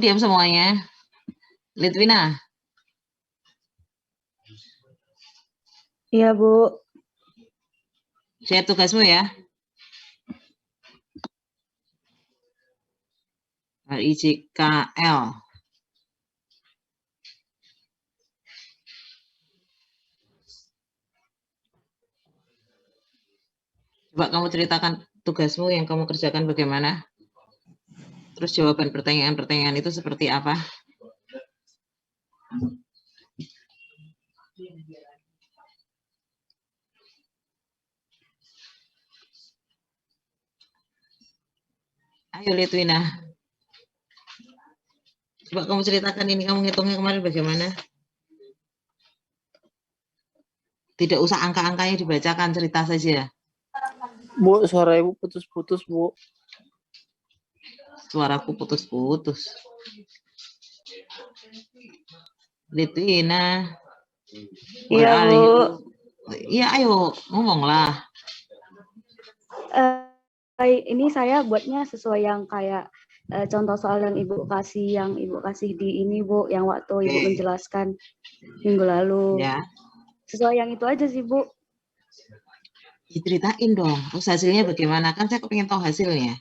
Diam semuanya. Litwina. Iya, Bu. Share tugasmu ya. RIJKL. Coba kamu ceritakan tugasmu yang kamu kerjakan bagaimana. Terus jawaban pertanyaan-pertanyaan itu seperti apa? Ayo Litwina. Coba kamu ceritakan ini, kamu ngitungnya kemarin bagaimana? Tidak usah angka-angkanya dibacakan, cerita saja. Bu, suara Ibu putus-putus, Bu. Suaraku putus-putus. Litwina. Iya, Bu. Iya, ayo ngomonglah. Ini saya buatnya sesuai yang kayak contoh soal yang Ibu kasih di ini, Bu, yang waktu Ibu menjelaskan minggu lalu. Ya. Sesuai yang itu aja sih, Bu. Diceritain dong, terus hasilnya bagaimana? Kan saya pengen tahu hasilnya.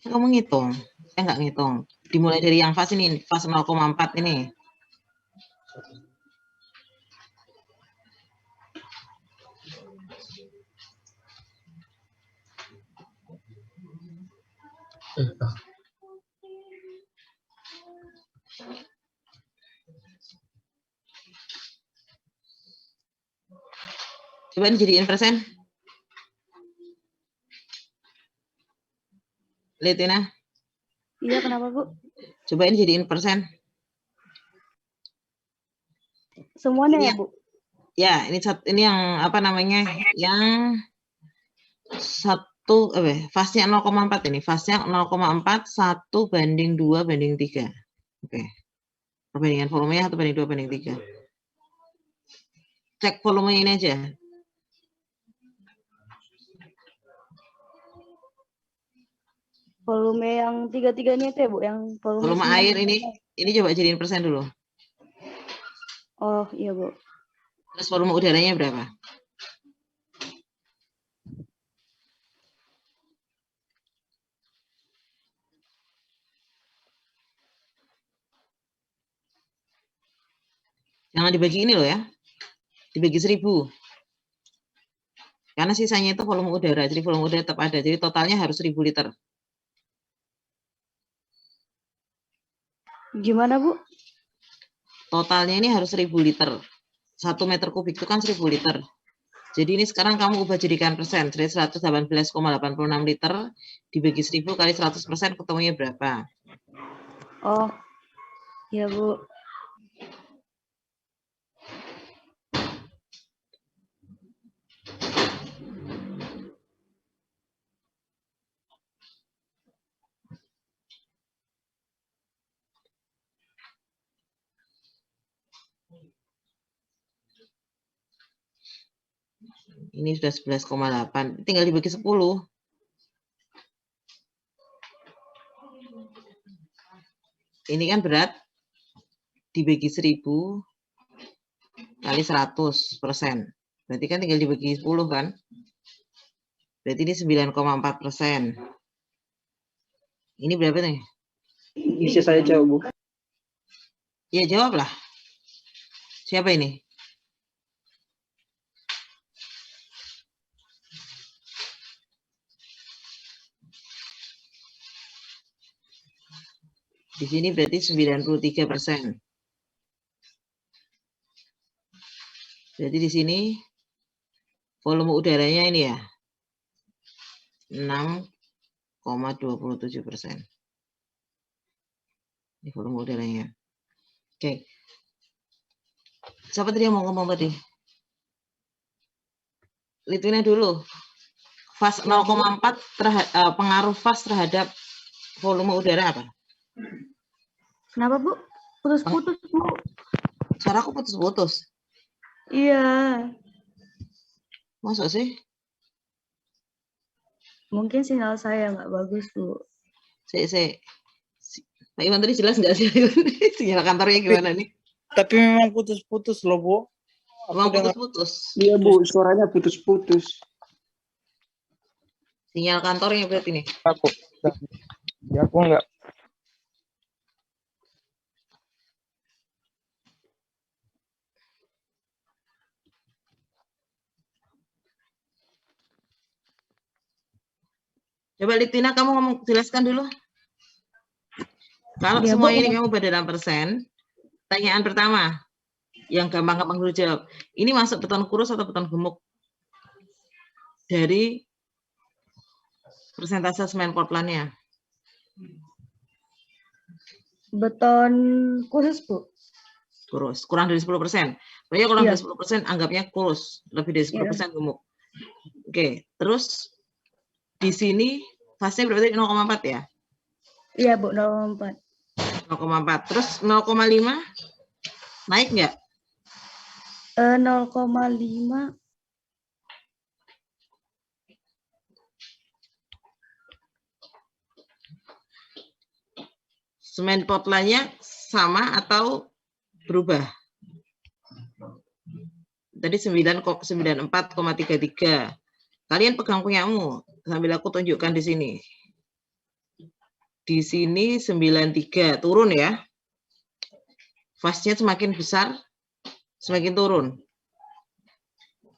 Kamu ngitung, saya nggak ngitung. Dimulai dari yang fase ini, fase 0,4 ini. Coba dijadiin persen. Litina. Iya, kenapa, Bu? Coba ini jadiin persen. Semuanya ini ya, Bu? Ya, ini yang apa namanya? Yang satu fase-nya 0,4 ini. Fase-nya 0,4, 1 banding 2 banding 3. Oke. Perbandingan volumenya 1 banding 2 banding 3. Cek volumenya ini aja. Volume yang 3-3 itu ya, Bu? Yang volume air ini coba jadiin persen dulu. Oh, iya, Bu. Terus volume udaranya berapa? Jangan dibagi ini loh ya. Dibagi 1000. Karena sisanya itu volume udara. Jadi volume udara tetap ada. Jadi totalnya harus 1000 liter. Gimana, Bu? Totalnya ini harus 1000 liter. 1 meter kubik itu kan 1000 liter. Jadi ini sekarang kamu ubah jadikan persen. Jadi 118,86 liter dibagi 1000 kali 100% ketemunya berapa? Oh, iya, Bu. Ini sudah 11,8. Tinggal dibagi 10. Ini kan berat. Dibagi 1000 kali 100%. Berarti kan tinggal dibagi 10 kan? Berarti ini 9,4%. Ini berapa nih? Bisa saya jawab, Bu? Ya jawablah. Siapa ini? Di sini berarti 93%. Jadi di sini volume udaranya ini ya 6,27%. Ini volume udaranya. Oke. Siapa tadi yang mau ngomong tadi? Litwina dulu. Fase 0,4 pengaruh fase terhadap volume udara apa? Kenapa, Bu? Putus-putus, Bu. Suaraku putus-putus. Iya. Masa sih? Mungkin sinyal saya nggak bagus, Bu. Pak Iwan tadi jelas nggak sih? Sinyal kantornya gimana nih? Tapi memang putus-putus loh, Bu. Emang Aku dengar. putus-putus. Iya Bu, suaranya putus-putus. Sinyal kantornya berarti nih. Aku. Ya, aku enggak. Coba Litina kamu ngomong jelaskan dulu. Kalau Ya, semua Bu. ini kamu pada 6%, pertanyaan pertama yang gampang-gampang dulu jawab. Ini masuk beton kurus atau beton gemuk? Dari persentase semen Portlandnya. Beton khusus, Bu. Kurus, kurang dari 10%. Pokoknya kurang Iya. dari 10% anggapnya kurus, lebih dari 10% gemuk. Oke, terus di sini fase berarti 0,4 ya? Iya, Bu, 0,4. 0,4. Terus 0,5 naik nggak? 0,5. Semen Portlandnya sama atau berubah? Tadi 94,33. Kalian pegang punyamu sambil aku tunjukkan di sini. Di sini 93, turun ya. Fase-nya semakin besar, semakin turun.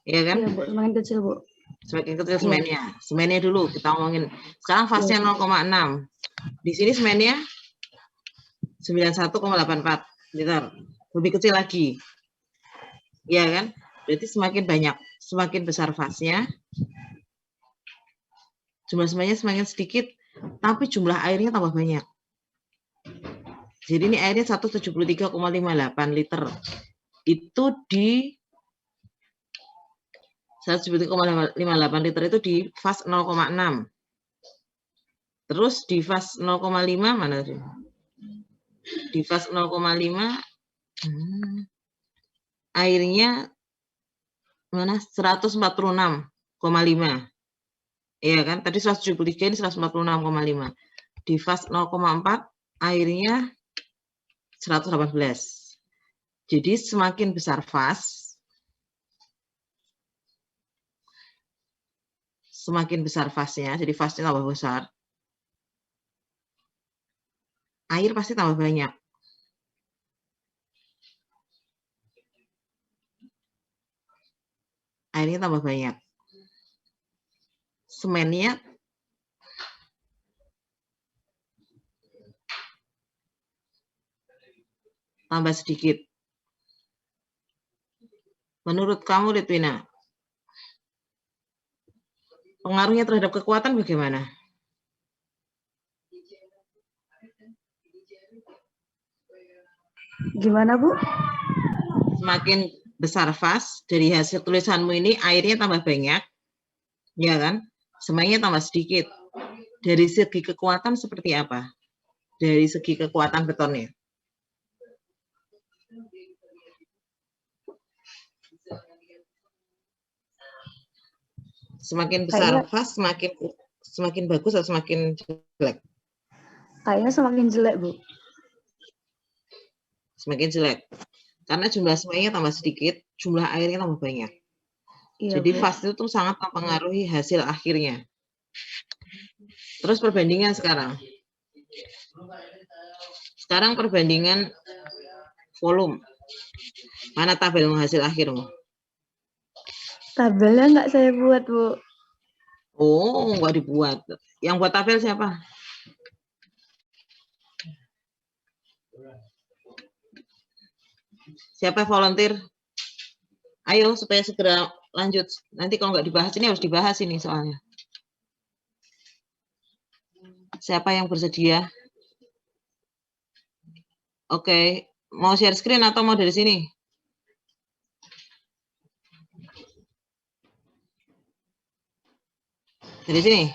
Iya kan? Iya, Bu, semakin kecil, Bu. Semakin kecil semennya. Semennya dulu kita ngomongin. Sekarang fase-nya 0,6. Di sini semennya 91,84 liter. Lebih kecil lagi. Iya kan? Berarti semakin banyak, semakin besar fase-nya. Jumlah semennya semakin sedikit, tapi jumlah airnya tambah banyak. Jadi ini airnya 173,58 liter. Itu di 173,58 liter itu di fase 0,6. Terus di fase 0,5 mana sih? Di fase 0,5 airnya mana? 146,5. Iya kan? Tadi 173 ini 146,5. Di fase 0,4 airnya 118. Jadi semakin besar fase, semakin besar fasenya, jadi fasenya tambah besar, air pasti tambah banyak. Airnya tambah banyak. Semennya tambah sedikit. Menurut kamu, Litwina, pengaruhnya terhadap kekuatan bagaimana? Gimana, Bu? Semakin besar fase, dari hasil tulisanmu ini airnya tambah banyak, ya kan? Semennya tambah sedikit. Dari segi kekuatan seperti apa? Dari segi kekuatan betonnya. Semakin besar fase, semakin bagus atau semakin jelek? Kayaknya semakin jelek, Bu. Semakin jelek. Karena jumlah semennya tambah sedikit, jumlah airnya tambah banyak. Iya, Jadi Bu. fase itu sangat mempengaruhi hasil akhirnya. Terus perbandingan sekarang. Sekarang perbandingan volume. Mana tabelmu hasil akhirmu? Tabelnya nggak saya buat, Bu. Oh, nggak dibuat. Yang buat tabel siapa? Siapa volunteer? Ayo, supaya segera lanjut. Nanti kalau nggak dibahas, ini harus dibahas ini soalnya. Siapa yang bersedia? Oke, mau share screen atau mau dari sini? Dari sini?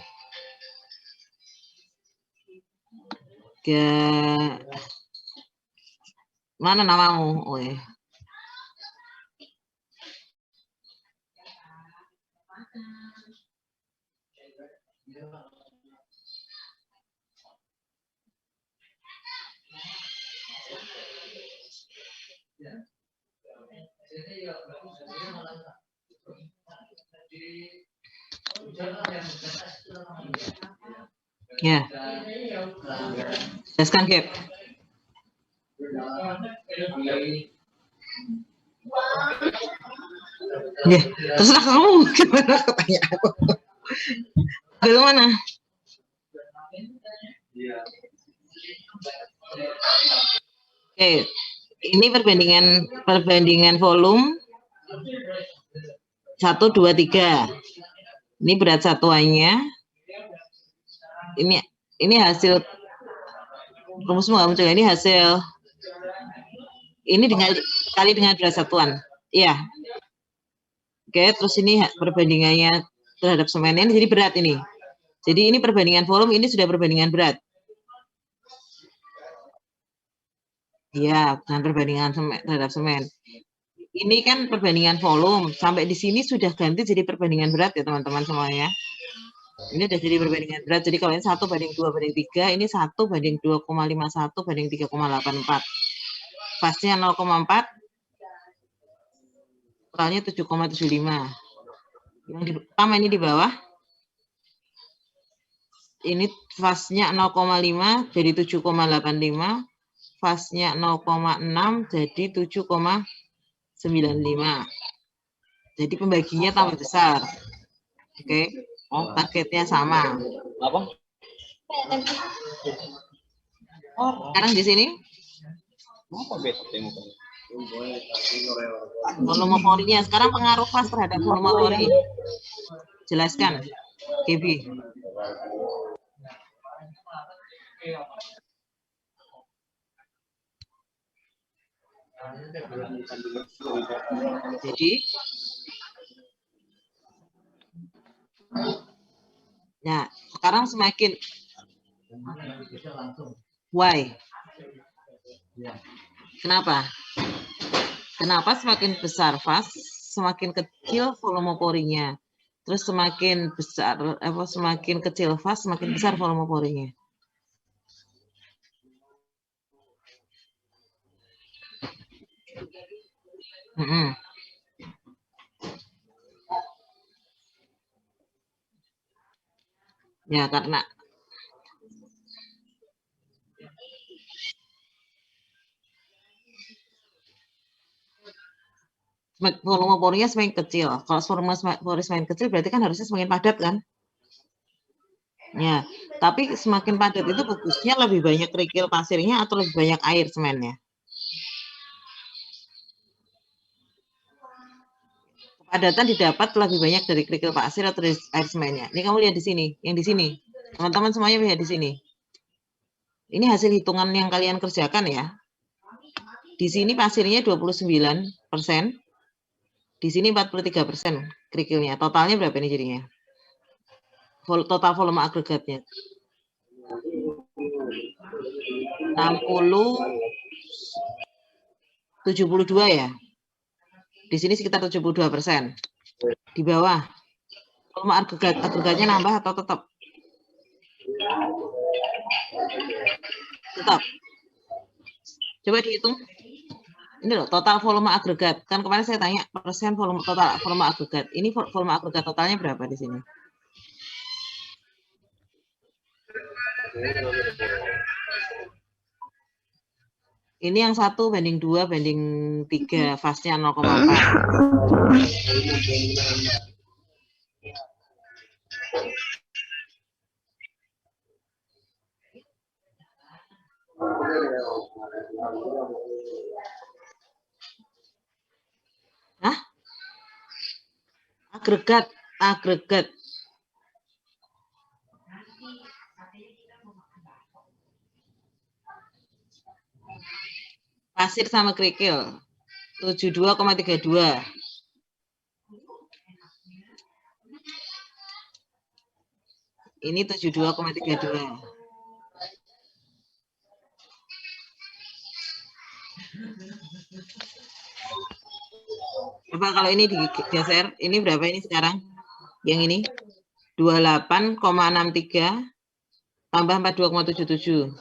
Mana namamu? Oh, ya. Ya. Jelaskan, Gap. Ya, terserah kamu gimana pertanyaan aku. Bagaimana? Oke, ini perbandingan volume 1, 2, 3. Ini berat satuannya. Ini hasil rumusmu nggak muncul. Ini hasil. Ini kali dengan berat satuan. Iya. Oke, terus ini perbandingannya terhadap semennya ini jadi berat ini. Jadi ini perbandingan volume, ini sudah perbandingan berat. Iya, dengan perbandingan terhadap semen. Ini kan perbandingan volume. Sampai di sini sudah ganti jadi perbandingan berat ya teman-teman semuanya. Ini sudah jadi perbandingan berat. Jadi kalau ini 1 banding 2 banding 3, ini 1 banding 2,51 banding 3,84. Fasnya 0,4. Totalnya 7,75. Yang pertama ini di bawah. Ini fasnya 0,5 jadi 7,85. Fasnya 0,6 jadi 7,95. Jadi pembaginya tambah besar. Oke. Oh, targetnya sama. Apa? Sekarang di sini. Volume porinya. Sekarang pengaruh fas terhadap volume pori. Jelaskan, GB. Jadi, nah sekarang semakin why? Kenapa? Kenapa semakin besar fas, semakin kecil volume porinya. Terus semakin besar, semakin kecil fas, semakin besar volume porinya. Ya, karena volume porinya semakin kecil. Kalau volume pori semakin kecil berarti kan harusnya semakin padat kan? Ya, tapi semakin padat itu bagusnya lebih banyak kerikil pasirnya atau lebih banyak air semennya? Kepadatan didapat lebih banyak dari kerikil pasir atau dari air semennya. Ini kamu lihat di sini, yang di sini. Teman-teman semuanya lihat di sini. Ini hasil hitungan yang kalian kerjakan ya. Di sini pasirnya 29%. Di sini 43% kerikilnya. Totalnya berapa ini jadinya? Total volume agregatnya. 72 ya. Di sini sekitar 72%. Di bawah. Volume agregatnya nambah atau tetap? Tetap. Coba dihitung. Ini loh, total volume agregat. Kan kemarin saya tanya persen volume total volume agregat. Ini volume agregat totalnya berapa di sini? Ini yang 1 banding 2 banding 3, fasnya 0,4. Hah? Agregat. Pasir sama kerikil. 72,32. Ini 72,32. Coba kalau ini digeser, ini berapa ini sekarang? Yang ini 28,63 tambah 42,77.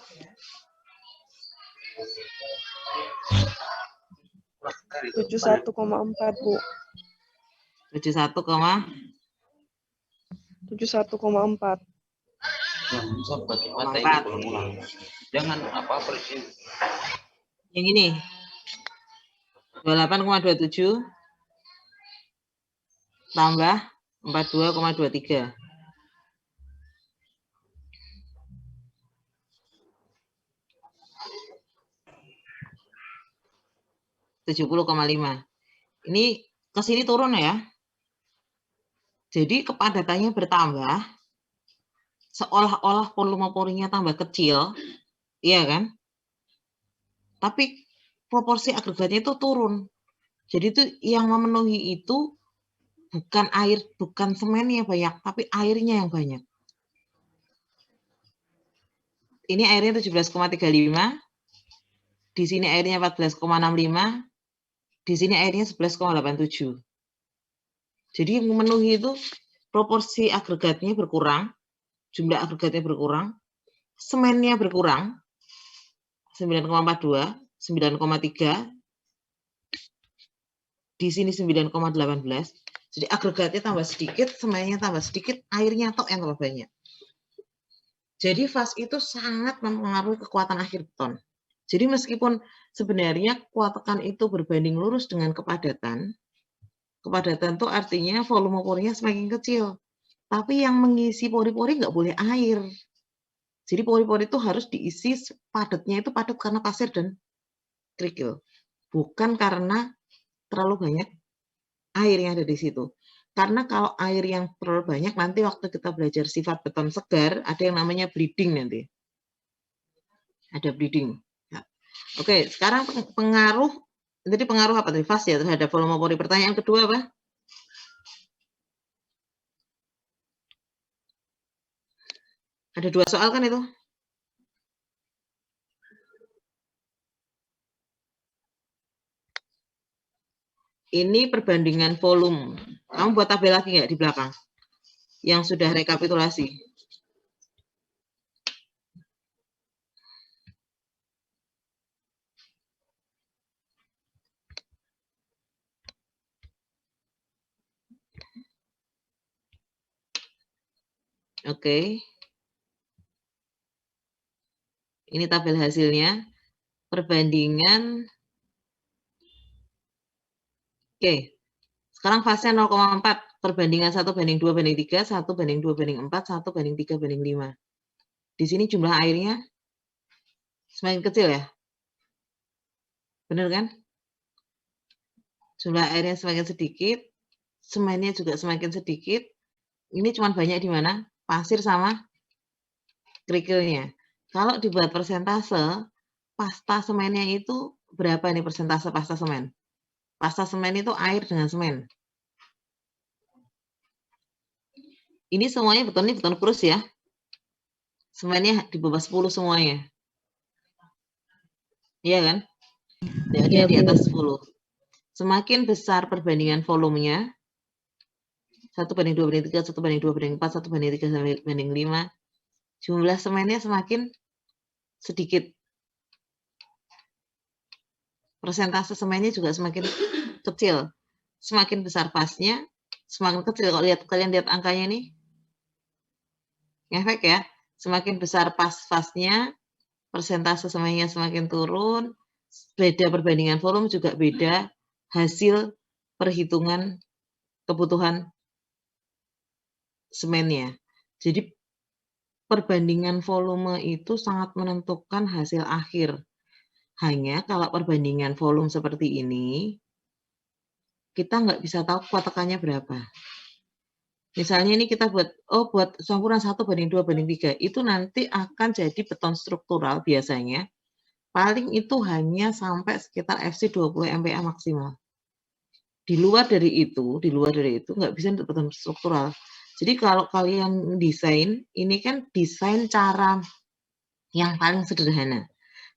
71,4 Bu. 71,4. Koma 4. Jangan apa Yang ini 28,27 tambah 42,23. 70,5. Ini ke sini turun ya. Jadi kepadatannya bertambah, seolah-olah volume porinya tambah kecil, iya kan? Tapi proporsi agregatnya itu turun. Jadi itu yang memenuhi itu bukan air, bukan semennya banyak, tapi airnya yang banyak. Ini airnya 17,35, di sini airnya 14,65, di sini airnya 11,87. Jadi yang memenuhi itu proporsi agregatnya berkurang, jumlah agregatnya berkurang, semennya berkurang, 9,42, 9,3, di sini 9,18. Jadi agregatnya tambah sedikit, semennya tambah sedikit, airnya tok yang tambah banyak. Jadi fase itu sangat mempengaruhi kekuatan akhir beton. Jadi meskipun sebenarnya kuat tekan itu berbanding lurus dengan kepadatan, kepadatan itu artinya volume porinya semakin kecil. Tapi yang mengisi pori-pori nggak boleh air. Jadi pori-pori itu harus diisi padatnya itu padat karena pasir dan kerikil. Bukan karena terlalu banyak air yang ada di situ. Karena kalau air yang terlalu banyak, nanti waktu kita belajar sifat beton segar, ada yang namanya bleeding nanti. Ada bleeding. Ya. Oke, sekarang pengaruh, jadi pengaruh apa tadi? Fase ya terhadap volume pori. Pertanyaan kedua apa? Ada 2 soal kan itu? Ini perbandingan volume. Kamu buat tabel lagi nggak di belakang? Yang sudah rekapitulasi. Oke. Ini tabel hasilnya. Perbandingan. Oke. Sekarang fase 0,4. Perbandingan 1:2:3, 1:2:4, 1:3:5. Di sini jumlah airnya semakin kecil ya? Benar kan? Jumlah airnya semakin sedikit, semennya juga semakin sedikit. Ini cuma banyak di mana? Pasir sama kerikilnya. Kalau dibuat persentase, pasta semennya itu berapa nih persentase pasta semen? Pasta semen itu air dengan semen. Ini semuanya beton kurus ya. Semennya di bawah 10 semuanya. Iya kan? Tidak ada di atas 10. Semakin besar perbandingan volumenya, 1:2:3, 1:2:4, 1:3:5, jumlah semennya semakin sedikit. Persentase semennya juga semakin kecil. Semakin besar pasnya, semakin kecil. Kalau kalian lihat angkanya nih, ngefek ya. Semakin besar pasnya, persentase semennya semakin turun, beda perbandingan volume juga beda hasil perhitungan kebutuhan semennya. Jadi perbandingan volume itu sangat menentukan hasil akhir. Hanya kalau perbandingan volume seperti ini, kita nggak bisa tahu kuat tekannya berapa. Misalnya ini kita buat campuran 1:2:3, itu nanti akan jadi beton struktural biasanya. Paling itu hanya sampai sekitar FC 20 MPa maksimal. Di luar dari itu nggak bisa untuk beton struktural. Jadi kalau kalian desain, ini kan desain cara yang paling sederhana.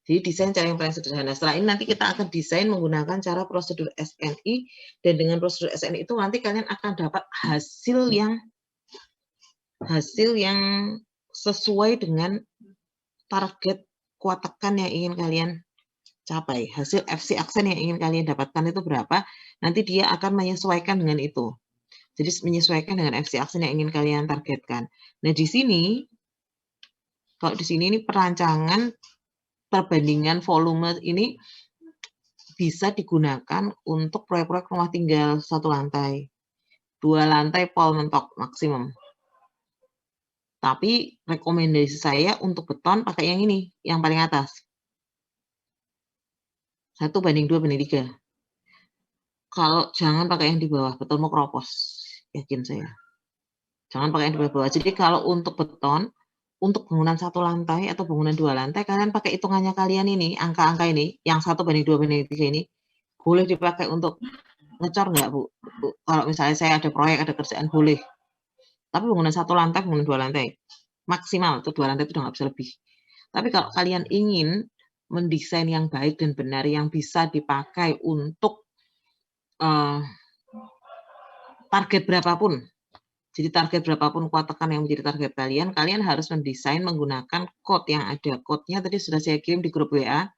Jadi desain cara yang paling sederhana. Setelah ini nanti kita akan desain menggunakan cara prosedur SNI, dan dengan prosedur SNI itu nanti kalian akan dapat hasil yang sesuai dengan target kuat tekan yang ingin kalian capai. Hasil FC aksen yang ingin kalian dapatkan itu berapa, nanti dia akan menyesuaikan dengan itu. Jadi menyesuaikan dengan FC aksen yang ingin kalian targetkan. Nah, di sini Kalau di sini ini perancangan perbandingan volume ini bisa digunakan untuk proyek-proyek rumah tinggal 1 lantai, 2 lantai pol mentok maksimum. Tapi rekomendasi saya untuk beton pakai yang ini, yang paling atas. 1:2:3. Kalau jangan pakai yang di bawah, beton mau keropos, yakin saya. Jangan pakai yang di bawah. Jadi kalau untuk beton, untuk bangunan 1 lantai atau bangunan 2 lantai, kalian pakai hitungannya kalian ini, angka-angka ini, yang 1:2:3 ini, boleh dipakai untuk ngecor nggak, Bu? Kalau misalnya saya ada proyek, ada kerjaan, boleh. Tapi bangunan 1 lantai, bangunan 2 lantai, maksimal itu 2 lantai itu udah nggak bisa lebih. Tapi kalau kalian ingin mendesain yang baik dan benar, yang bisa dipakai untuk target berapapun, jadi target berapapun kuat tekan yang menjadi target kalian, kalian harus mendesain menggunakan code yang ada. Code-nya tadi sudah saya kirim di grup WA.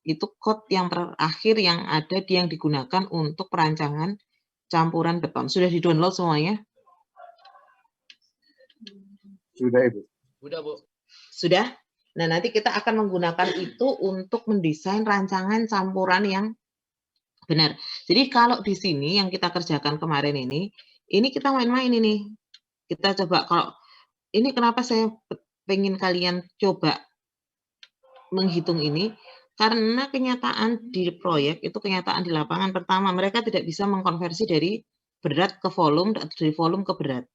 Itu code yang terakhir yang ada yang digunakan untuk perancangan campuran beton. Sudah di-download semuanya? Sudah, Ibu. Udah, Bu. Sudah? Nah, nanti kita akan menggunakan itu untuk mendesain rancangan campuran yang benar. Jadi kalau di sini yang kita kerjakan kemarin ini kita main-main ini. Kita coba, kalau ini kenapa saya pengen kalian coba menghitung ini, karena kenyataan di proyek itu, kenyataan di lapangan, pertama mereka tidak bisa mengkonversi dari berat ke volume, dari volume ke berat.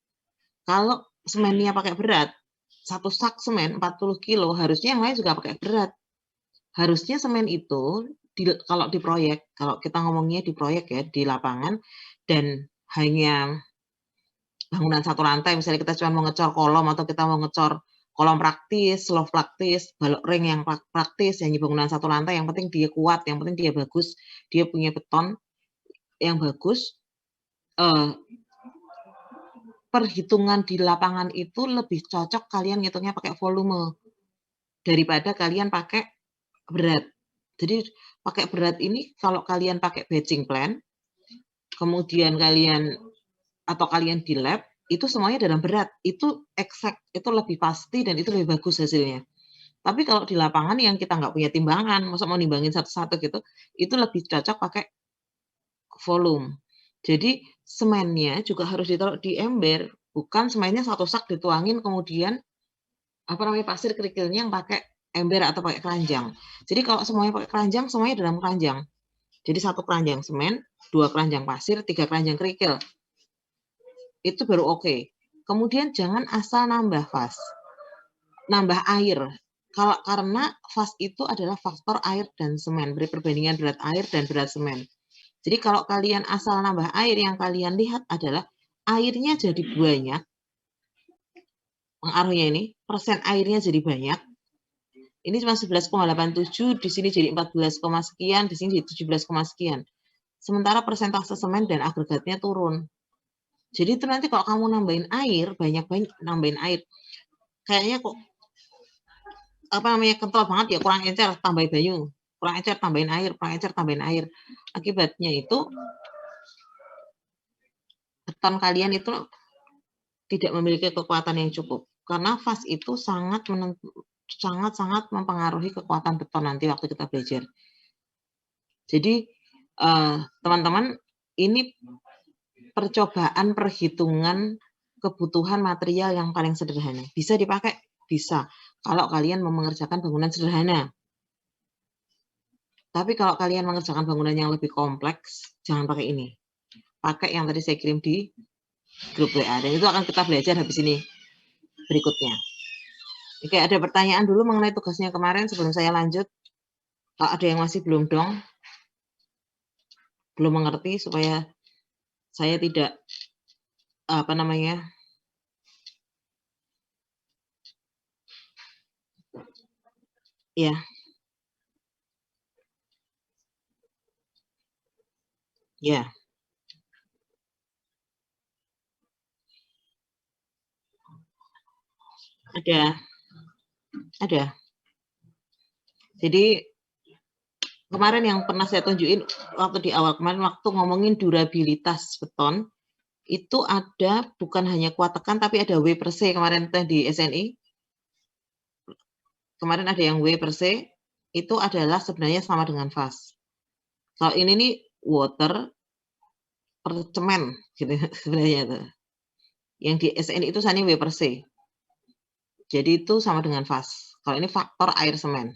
Kalau semennya pakai berat, 1 sak semen 40 kilo, harusnya yang lain juga pakai berat. Harusnya semen itu kalau di proyek, kalau kita ngomongnya di proyek ya, di lapangan, dan hanya bangunan 1 lantai, misalnya kita cuma mau ngecor kolom atau kita mau ngecor kolom praktis, loft praktis, balok ring yang praktis, yang di bangunan 1 lantai, yang penting dia kuat, yang penting dia bagus, dia punya beton yang bagus. Perhitungan di lapangan itu lebih cocok kalian ngitungnya pakai volume daripada kalian pakai berat. Jadi pakai berat ini kalau kalian pakai batching plan, kemudian kalian di lab, itu semuanya dalam berat, itu exact, itu lebih pasti dan itu lebih bagus hasilnya. Tapi kalau di lapangan yang kita nggak punya timbangan, masa mau nimbangin satu-satu gitu, itu lebih cocok pakai volume. Jadi semennya juga harus ditaruh di ember, bukan semennya 1 sak dituangin kemudian pasir kerikilnya yang pakai ember atau pakai keranjang. Jadi kalau semuanya pakai keranjang, semuanya dalam keranjang. Jadi 1 keranjang semen, 2 keranjang pasir, 3 keranjang kerikil. Itu baru oke. Kemudian jangan asal nambah fas, nambah air. Karena fas itu adalah faktor air dan semen, beri perbandingan berat air dan berat semen. Jadi kalau kalian asal nambah air, yang kalian lihat adalah airnya jadi banyak, pengaruhnya ini, persen airnya jadi banyak. Ini cuma 11,87, di sini jadi 14, sekian, di sini jadi 17, sekian. Sementara persentase semen dan agregatnya turun. Jadi itu nanti kalau kamu nambahin air, banyak-banyak nambahin air, kayaknya kok kental banget ya, kurang encer, tambahin banyu. Kurang encer, tambahin air, kurang encer, tambahin air. Akibatnya itu beton kalian itu tidak memiliki kekuatan yang cukup. Karena fas itu sangat-sangat mempengaruhi kekuatan beton nanti waktu kita belajar. Jadi teman-teman, ini percobaan perhitungan kebutuhan material yang paling sederhana. Bisa dipakai? Bisa. Kalau kalian mau mengerjakan bangunan sederhana. Tapi kalau kalian mengerjakan bangunan yang lebih kompleks, jangan pakai ini. Pakai yang tadi saya kirim di grup WA. Dan itu akan kita belajar habis ini berikutnya. Oke, ada pertanyaan dulu mengenai tugasnya kemarin sebelum saya lanjut. Kalau ada yang masih belum mengerti, supaya saya tidak ya. Ya. Ada. Jadi kemarin yang pernah saya tunjukin waktu di awal kemarin, waktu ngomongin durabilitas beton, itu ada bukan hanya kuat tekan tapi ada W/C kemarin di SNI. kemarin ada yang W per C, itu adalah sebenarnya sama dengan fast. Kalau ini nih water per cemen, gitu sebenarnya itu. Yang di SNI itu misalnya W per C. Jadi itu sama dengan fast. Kalau ini faktor air semen.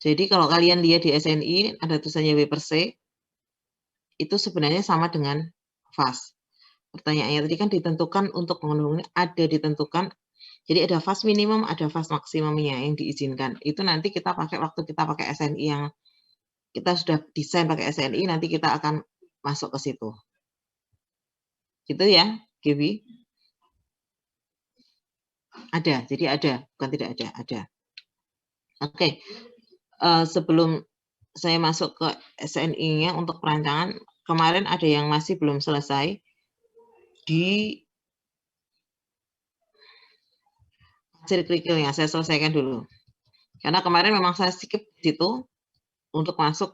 Jadi kalau kalian lihat di SNI ada tulisannya W per C, itu sebenarnya sama dengan fast. Pertanyaannya tadi kan ditentukan untuk memenuhi, ada ditentukan. Jadi ada fast minimum, ada fast maksimumnya yang diizinkan. Itu nanti kita pakai waktu kita pakai SNI yang kita sudah desain pakai SNI, nanti kita akan masuk ke situ. Gitu ya, Gibi? Ada, jadi ada, bukan tidak ada. Oke. Sebelum saya masuk ke SNI-nya untuk perancangan, kemarin ada yang masih belum selesai di hasil kerikilnya. Saya selesaikan dulu. Karena kemarin memang saya skip di situ untuk masuk.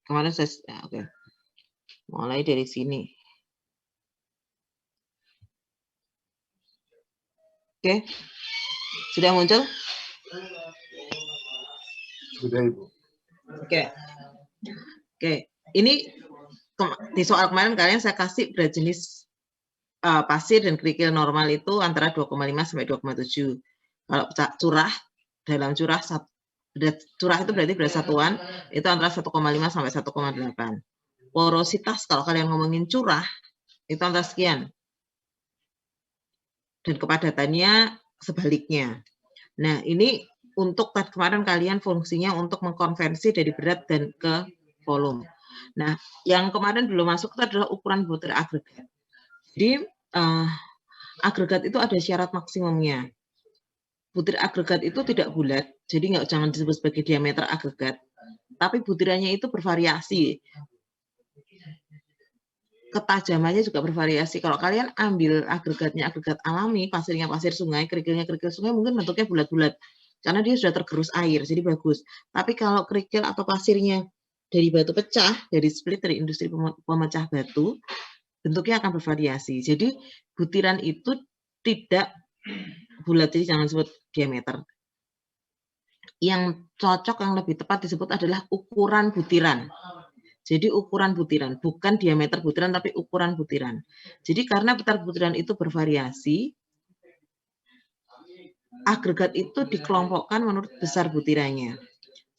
Kemarin saya, oke. Mulai dari sini. Oke. Sudah muncul? Sudah, Ibu. Oke. Ini di soal kemarin kalian saya kasih berat jenis pasir dan kerikil normal itu antara 2,5 sampai 2,7. Kalau curah, dalam curah itu berarti berat satuan itu antara 1,5 sampai 1,8. Porositas kalau kalian ngomongin curah itu antara sekian. Dan kepadatannya sebaliknya. Nah, ini untuk kemarin kalian fungsinya untuk mengkonversi dari berat dan ke volume. Nah, yang kemarin belum masuk itu adalah ukuran butir agregat. Jadi, agregat itu ada syarat maksimumnya. Butir agregat itu tidak bulat, jadi jangan disebut sebagai diameter agregat. Tapi butirannya itu bervariasi. Ketajamannya juga bervariasi. Kalau kalian ambil agregatnya agregat alami, pasirnya pasir sungai, kerikilnya kerikil sungai, mungkin bentuknya bulat-bulat. Karena dia sudah tergerus air, jadi bagus. Tapi kalau kerikil atau pasirnya dari batu pecah, dari split, dari industri pemecah batu, bentuknya akan bervariasi. Jadi butiran itu tidak bulat, jadi jangan sebut diameter. Yang cocok, yang lebih tepat disebut adalah ukuran butiran. Jadi ukuran butiran, bukan diameter butiran, tapi ukuran butiran. Jadi karena butiran itu bervariasi, agregat itu dikelompokkan menurut besar butirannya.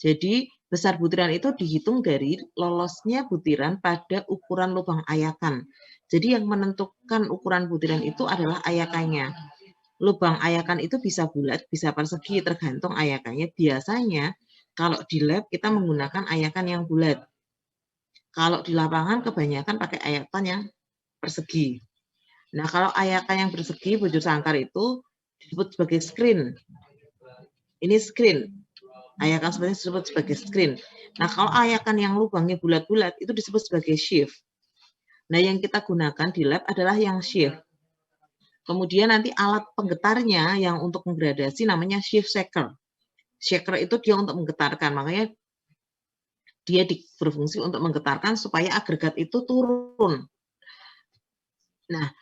Jadi besar butiran itu dihitung dari lolosnya butiran pada ukuran lubang ayakan. Jadi yang menentukan ukuran butiran itu adalah ayakannya. Lubang ayakan itu bisa bulat, bisa persegi, tergantung ayakannya. Biasanya kalau di lab kita menggunakan ayakan yang bulat. Kalau di lapangan kebanyakan pakai ayakan yang persegi. Nah, kalau ayakan yang persegi, bujur sangkar itu disebut sebagai screen. Ini screen. Ayakan sebenarnya disebut sebagai screen. Nah, kalau ayakan yang lubangnya bulat-bulat itu disebut sebagai sheaf. Nah, yang kita gunakan di lab adalah yang sheaf. Kemudian nanti alat penggetarnya yang untuk menggradasi namanya sheaf shaker. Shaker itu dia untuk menggetarkan, makanya dia berfungsi untuk menggetarkan supaya agregat itu turun. Nah,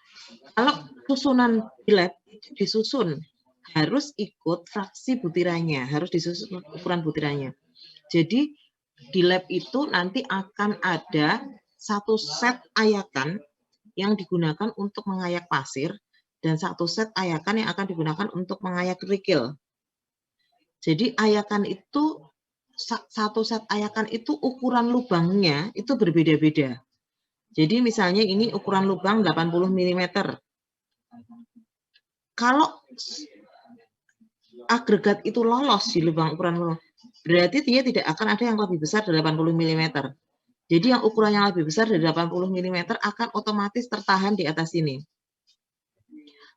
kalau susunan di lab disusun harus ikut fraksi butirannya, harus disusun ukuran butirannya. Jadi di lab itu nanti akan ada satu set ayakan yang digunakan untuk mengayak pasir dan satu set ayakan yang akan digunakan untuk mengayak kerikil. Jadi ayakan itu, satu set ayakan itu ukuran lubangnya itu berbeda-beda. Jadi misalnya ini ukuran lubang 80 mm. Kalau agregat itu lolos di lubang ukuran lubang, berarti dia tidak akan ada yang lebih besar dari 80 mm. Jadi yang ukuran yang lebih besar dari 80 mm akan otomatis tertahan di atas ini.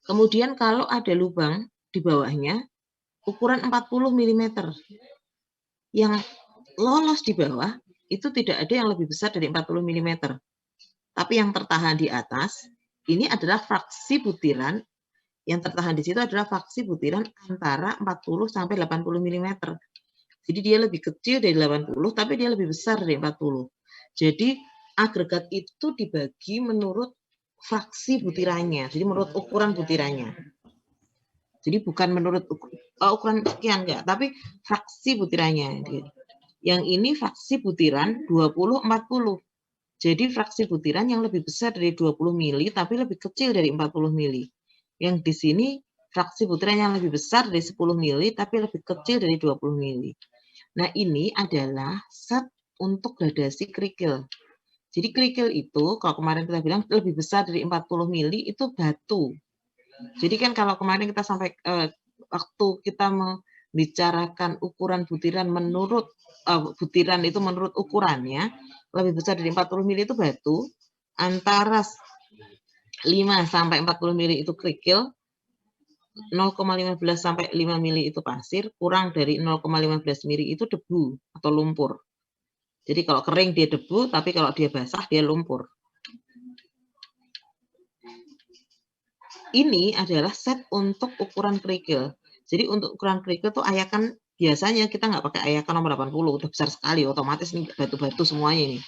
Kemudian kalau ada lubang di bawahnya, ukuran 40 mm. Yang lolos di bawah, itu tidak ada yang lebih besar dari 40 mm. Tapi yang tertahan di atas, ini adalah fraksi butiran, yang tertahan di situ adalah fraksi butiran antara 40 sampai 80 mm. Jadi dia lebih kecil dari 80, tapi dia lebih besar dari 40. Jadi agregat itu dibagi menurut fraksi butirannya, jadi menurut ukuran butirannya. Jadi bukan menurut ukuran sekian enggak, tapi fraksi butirannya. Yang ini fraksi butiran 20-40. Jadi fraksi butiran yang lebih besar dari 20 mili tapi lebih kecil dari 40 mili. Yang di sini fraksi butiran yang lebih besar dari 10 mili tapi lebih kecil dari 20 mili. Nah, ini adalah set untuk gradasi kerikil. Jadi kerikil itu, kalau kemarin kita bilang lebih besar dari 40 mili itu batu. Jadi kan kalau kemarin kita sampai waktu kita membicarakan ukuran butiran menurut butiran itu menurut ukurannya lebih besar dari 40 mili itu batu, antara 5 sampai 40 mili itu kerikil, 0,15 sampai 5 mili itu pasir, kurang dari 0,15 mili itu debu atau lumpur. Jadi kalau kering dia debu, tapi kalau dia basah dia lumpur. Ini adalah set untuk ukuran kerikil. Jadi untuk ukuran kerikil tuh ayakan biasanya kita nggak pakai ayakan nomor 80, udah besar sekali, otomatis nih batu-batu semuanya ini.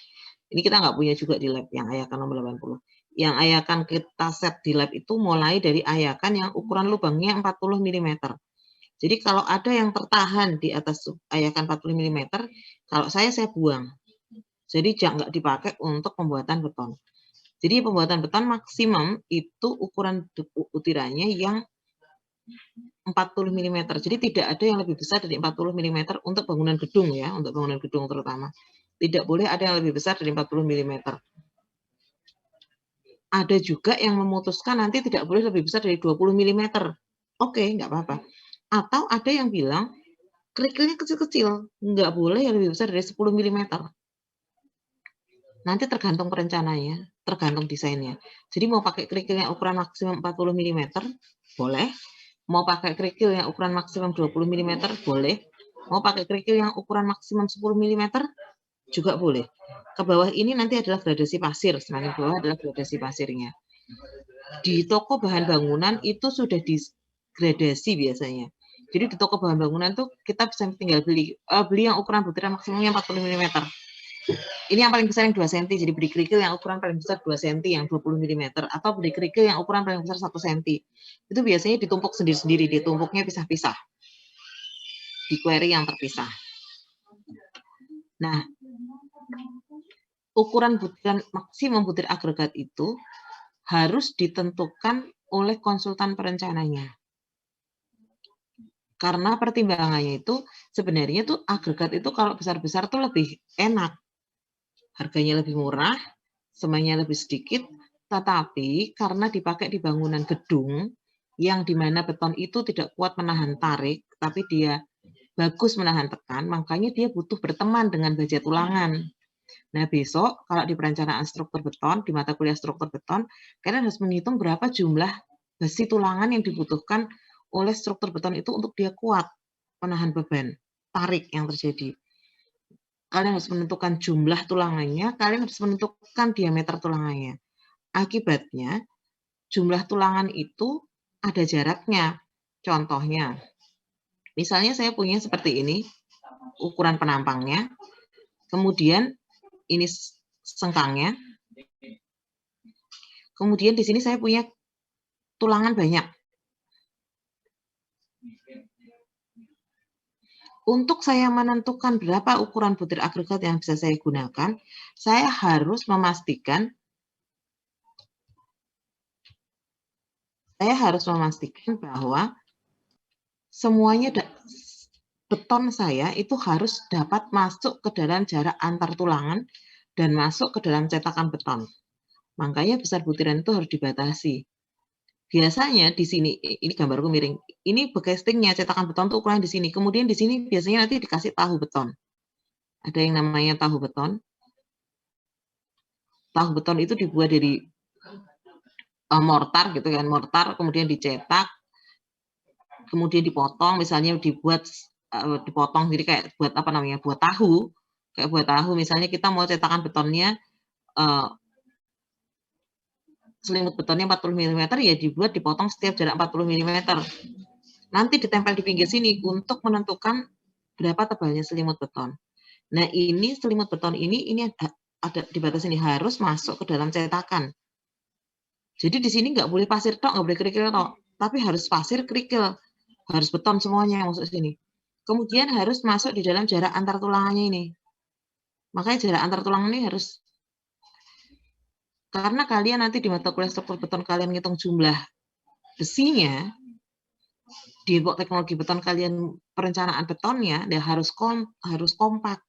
Ini kita nggak punya juga di lab yang ayakan nomor 80. Yang ayakan kita set di lab itu mulai dari ayakan yang ukuran lubangnya 40 mm. Jadi kalau ada yang tertahan di atas ayakan 40 mm, kalau saya buang. Jadi jangan nggak dipakai untuk pembuatan beton. Jadi pembuatan beton maksimum itu ukuran butirannya yang 40 mm. Jadi tidak ada yang lebih besar dari 40 mm untuk bangunan gedung ya, untuk bangunan gedung terutama. Tidak boleh ada yang lebih besar dari 40 mm. Ada juga yang memutuskan nanti tidak boleh lebih besar dari 20 mm. Oke, nggak apa-apa. Atau ada yang bilang kerikilnya kecil-kecil, nggak boleh yang lebih besar dari 10 mm. Nanti tergantung perencananya, tergantung desainnya. Jadi mau pakai kerikil yang ukuran maksimum 40 mm, boleh. Mau pakai kerikil yang ukuran maksimum 20 mm, boleh. Mau pakai kerikil yang ukuran maksimum 10 mm, juga boleh. Ke bawah ini nanti adalah gradasi pasir, semakin bawah adalah gradasi pasirnya. Di toko bahan bangunan itu sudah digradasi biasanya. Jadi di toko bahan bangunan tuh kita bisa tinggal beli yang ukuran butiran maksimumnya 40 mm. Ini yang paling besar yang 2 cm, jadi beli kerikil yang ukuran paling besar 2 cm yang 20 mm, atau beli kerikil yang ukuran paling besar 1 cm. Itu biasanya ditumpuk sendiri-sendiri, ditumpuknya pisah-pisah. Di query yang terpisah. Nah, ukuran butiran maksimum butir agregat itu harus ditentukan oleh konsultan perencananya. Karena pertimbangannya itu sebenarnya tuh agregat itu kalau besar-besar tuh lebih enak. Harganya lebih murah, semuanya lebih sedikit, tetapi karena dipakai di bangunan gedung yang dimana beton itu tidak kuat menahan tarik, tapi dia bagus menahan tekan, makanya dia butuh berteman dengan baja tulangan. Nah, besok kalau di perencanaan struktur beton, di mata kuliah struktur beton, kalian harus menghitung berapa jumlah besi tulangan yang dibutuhkan oleh struktur beton itu untuk dia kuat menahan beban tarik yang terjadi. Kalian harus menentukan jumlah tulangannya, kalian harus menentukan diameter tulangannya. Akibatnya, jumlah tulangan itu ada jaraknya. Contohnya, misalnya saya punya seperti ini, ukuran penampangnya, kemudian ini sengkangnya, kemudian di sini saya punya tulangan banyak. Untuk saya menentukan berapa ukuran butir agregat yang bisa saya gunakan, saya harus memastikan bahwa semuanya beton saya itu harus dapat masuk ke dalam jarak antar tulangan dan masuk ke dalam cetakan beton. Makanya besar butiran itu harus dibatasi. Biasanya di sini, ini gambarku miring, ini castingnya cetakan beton itu ukuran di sini. Kemudian di sini biasanya nanti dikasih tahu beton. Ada yang namanya tahu beton. Tahu beton itu dibuat dari mortar gitu kan, mortar kemudian dicetak, kemudian dipotong, misalnya dipotong jadi kayak buat apa namanya, buat tahu, kayak buat tahu. Misalnya kita mau cetakan betonnya selimut betonnya 40 mm ya dibuat dipotong setiap jarak 40 mm. Nanti ditempel di pinggir sini untuk menentukan berapa tebalnya selimut beton. Nah, ini selimut beton ini ada di batas ini harus masuk ke dalam cetakan. Jadi di sini nggak boleh pasir tok, nggak boleh kerikil tok, tapi harus pasir kerikil, harus beton semuanya yang masuk sini. Kemudian harus masuk di dalam jarak antar tulangannya ini. Makanya jarak antar tulangan ini harus, karena kalian nanti di mata kuliah struktur beton kalian ngitung jumlah besinya, di teknologi beton kalian perencanaan betonnya, dia harus kompak.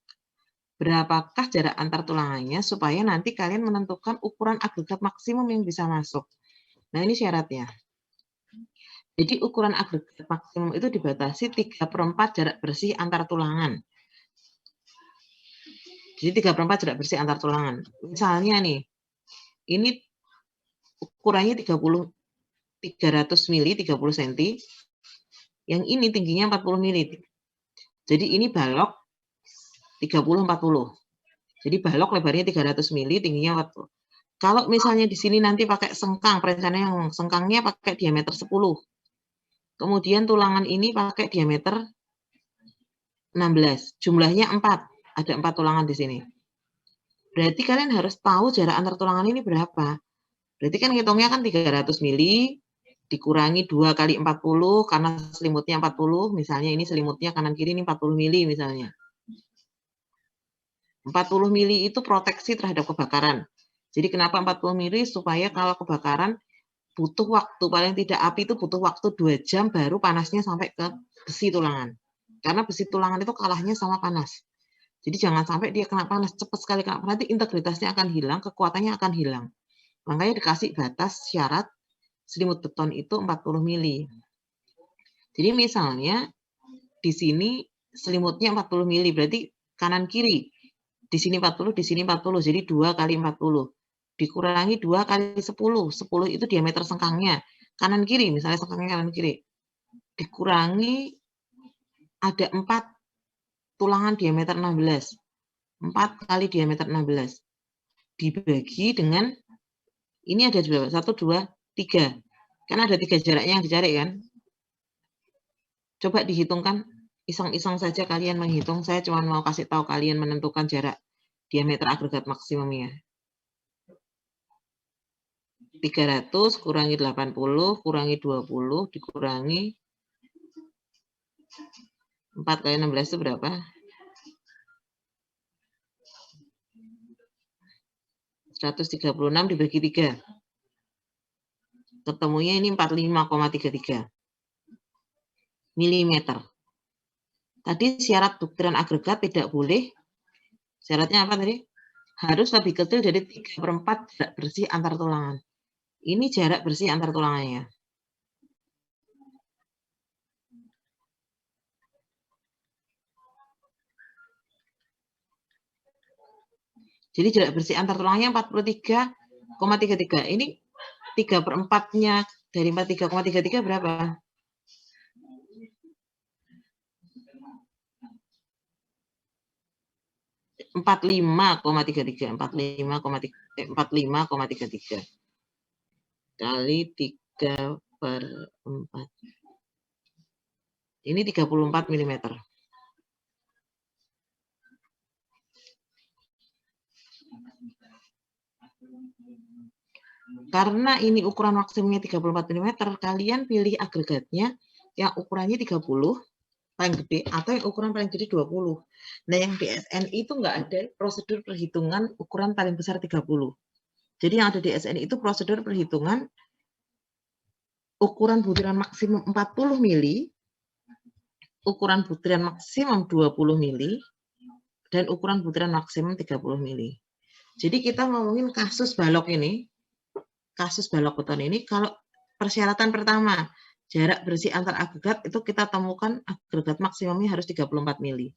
Berapakah jarak antar tulangannya supaya nanti kalian menentukan ukuran agregat maksimum yang bisa masuk. Nah, ini syaratnya. Jadi ukuran agregat maksimum itu dibatasi 3/4 jarak bersih antar tulangan. Jadi 3/4 jarak bersih antar tulangan. Misalnya nih, ini ukurannya 300 mili, 30 cm. Yang ini tingginya 40 mili. Jadi ini balok 30-40. Jadi balok lebarnya 300 mili, tingginya 40. Kalau misalnya di sini nanti pakai sengkang, perencanaan yang sengkangnya pakai diameter 10. Kemudian tulangan ini pakai diameter 16. Jumlahnya 4. Ada 4 tulangan di sini. Berarti kalian harus tahu jarak antar tulangan ini berapa. Berarti kan ngitungnya kan 300 mili dikurangi 2 kali 40 karena selimutnya 40. Misalnya ini selimutnya kanan kiri ini 40 mili misalnya. 40 mili itu proteksi terhadap kebakaran. Jadi kenapa 40 mili? Supaya kalau kebakaran butuh waktu, paling tidak api itu butuh waktu 2 jam baru panasnya sampai ke besi tulangan. Karena besi tulangan itu kalahnya sama panas. Jadi jangan sampai dia kena panas, cepat sekali kena panas, nanti integritasnya akan hilang, kekuatannya akan hilang. Makanya dikasih batas syarat selimut beton itu 40 mili. Jadi misalnya di sini selimutnya 40 mili, berarti kanan kiri. Di sini 40, di sini 40, jadi 2 kali 40. Dikurangi 2 kali 10. 10 itu diameter sengkangnya. Kanan kiri, misalnya sengkangnya kanan kiri. Dikurangi ada 4 tulangan diameter 16. 4 kali diameter 16. Dibagi dengan, ini ada berapa? 1, 2, 3. Kan ada 3 jaraknya yang dicari kan? Coba dihitungkan. Iseng-iseng saja kalian menghitung. Saya cuma mau kasih tahu kalian menentukan jarak diameter agregat maksimumnya. 300 kurangi 80 kurangi 20 dikurangi 4 kali 16 itu berapa? 136 dibagi 3. Ketemunya ini 45,33 mm. Tadi syarat buktiran agregat tidak boleh. Syaratnya apa tadi? Harus lebih kecil dari 3/4 jarak bersih antar tulangan. Ini jarak bersih antar tulangannya. Jadi jarak bersih antar tulangannya 43,33. Ini 3/4-nya dari 43,33 berapa? 45,33 kali 3/4. Ini 34 mm. Karena ini ukuran maksimumnya 34 mm, kalian pilih agregatnya yang ukurannya 30 paling gede atau yang ukuran paling gede 20. Nah, yang di SNI itu nggak ada prosedur perhitungan ukuran paling besar 30. Jadi yang ada di SNI itu prosedur perhitungan ukuran butiran maksimum 40 mili, ukuran butiran maksimum 20 mili, dan ukuran butiran maksimum 30 mili. Jadi kita ngomongin kasus balok ini, kasus balok beton ini, kalau persyaratan pertama, jarak bersih antar agregat itu kita temukan agregat maksimumnya harus 34 mili.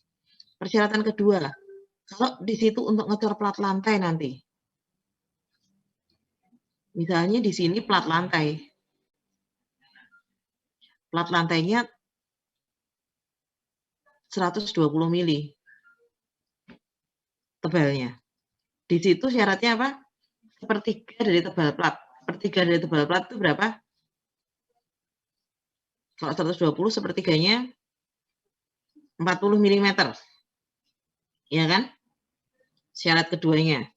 Persyaratan kedua, kalau di situ untuk ngecor plat lantai nanti. Misalnya di sini plat lantai. Plat lantainya 120 mili tebalnya. Di situ syaratnya apa? Sepertiga dari tebal plat. Sepertiga dari tebal plat itu berapa? Kalau 120 sepertiganya 40 mm. Ya kan? Syarat keduanya.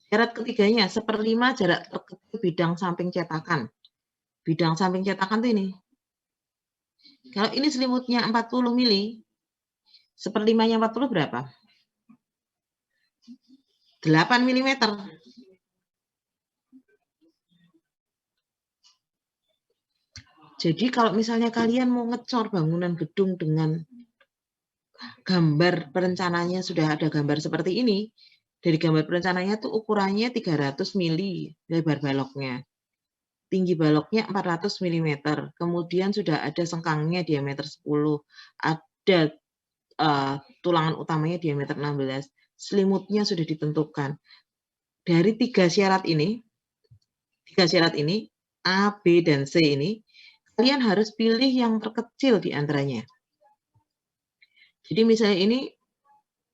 Syarat ketiganya, 1/5 jarak terkecil bidang samping cetakan. Bidang samping cetakan itu ini. Kalau ini selimutnya 40 mili, seperlimanya 40 berapa? 8 mm. Jadi kalau misalnya kalian mau ngecor bangunan gedung dengan gambar perencananya sudah ada gambar seperti ini, dari gambar perencananya tuh ukurannya 300 mili lebar baloknya. Tinggi baloknya 400 mm. Kemudian sudah ada sengkangnya diameter 10. Ada tulangan utamanya diameter 16. Selimutnya sudah ditentukan. Dari tiga syarat ini, A, B, dan C ini, kalian harus pilih yang terkecil di antaranya. Jadi misalnya ini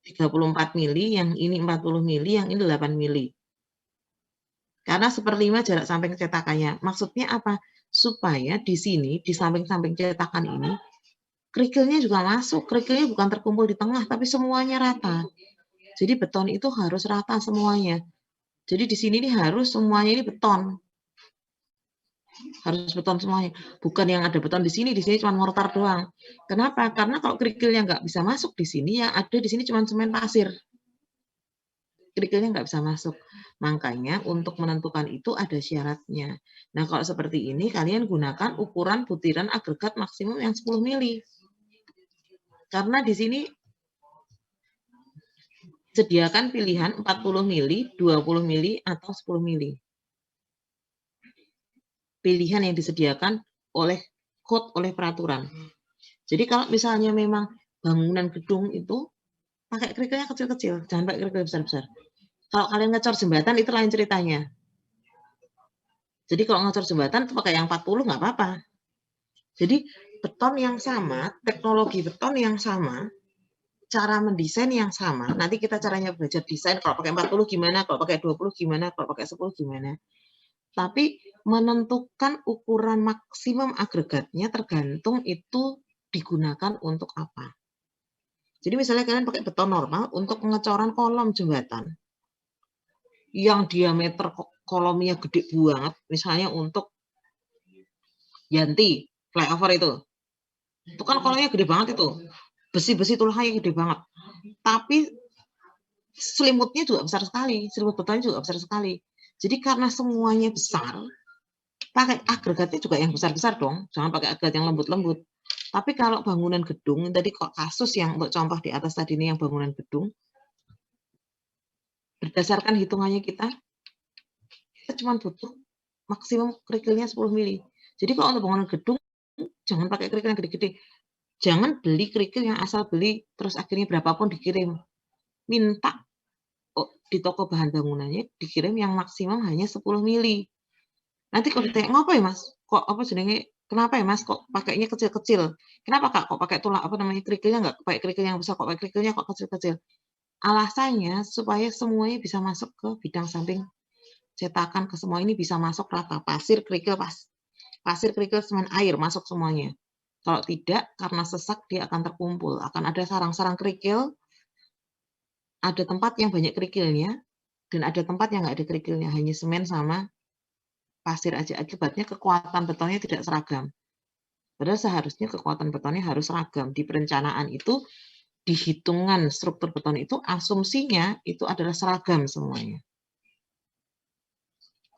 34 mili, yang ini 40 mili, yang ini 8 mili. Karena seperlima jarak samping cetakannya. Maksudnya apa? Supaya di sini, di samping-samping cetakan ini, kerikilnya juga masuk. Kerikilnya bukan terkumpul di tengah, tapi semuanya rata. Jadi beton itu harus rata semuanya. Jadi di sini nih harus semuanya ini beton. Harus beton semuanya. Bukan yang ada beton di sini cuma mortar doang. Kenapa? Karena kalau kerikilnya nggak bisa masuk di sini, yang ada di sini cuma semen pasir. Kerikilnya nggak bisa masuk. Makanya untuk menentukan itu ada syaratnya. Nah kalau seperti ini, kalian gunakan ukuran butiran agregat maksimum yang 10 mili. Karena di sini sediakan pilihan 40 mili, 20 mili, atau 10 mili. Pilihan yang disediakan oleh code, oleh peraturan. Jadi kalau misalnya memang bangunan gedung itu pakai kerikilnya kecil-kecil, jangan pakai kerikil besar-besar. Kalau kalian ngecor jembatan itu lain ceritanya. Jadi kalau ngecor jembatan itu pakai yang 40 nggak apa-apa. Jadi beton yang sama, teknologi beton yang sama, cara mendesain yang sama. Nanti kita caranya belajar desain, kalau pakai 40 gimana, kalau pakai 20 gimana, kalau pakai 10 gimana. Tapi menentukan ukuran maksimum agregatnya tergantung itu digunakan untuk apa. Jadi misalnya kalian pakai beton normal untuk pengecoran kolom jembatan. Yang diameter kolomnya gede banget, misalnya untuk Yanti, flyover itu. Itu kan kolomnya gede banget itu. Besi-besi tulangnya gede banget. Tapi selimutnya juga besar sekali, selimut betonnya juga besar sekali. Jadi karena semuanya besar, pakai agregatnya juga yang besar-besar dong. Jangan pakai agregat yang lembut-lembut. Tapi kalau bangunan gedung, tadi kok kasus yang untuk contoh di atas tadi ini yang bangunan gedung, berdasarkan hitungannya kita cuma butuh maksimum kerikilnya 10 mili. Jadi kalau untuk bangunan gedung, jangan pakai kerikil yang gede-gede. Jangan beli kerikil yang asal beli, terus akhirnya berapapun dikirim. Minta di toko bahan bangunannya dikirim yang maksimum hanya 10 mili. Nanti kalau ditanya, ngapa ya mas? Kok apa jenenge? Kenapa ya mas? Kok pakainya kecil-kecil? Kenapa kak? Kok pakai tulang apa namanya kerikilnya nggak pakai kerikil yang besar? Kok pakai kerikilnya kok kecil-kecil? Alasannya supaya semuanya bisa masuk ke bidang samping cetakan, ke semua ini bisa masuk rata. Pasir, kerikil, pasir, kerikil, semen, air masuk semuanya. Kalau tidak, karena sesak dia akan terkumpul. Akan ada sarang-sarang kerikil. Ada tempat yang banyak kerikilnya dan ada tempat yang nggak ada kerikilnya, hanya semen sama pasir aja. Akibatnya kekuatan betonnya tidak seragam. Padahal seharusnya kekuatan betonnya harus seragam. Di perencanaan itu, di hitungan struktur beton itu, asumsinya itu adalah seragam semuanya.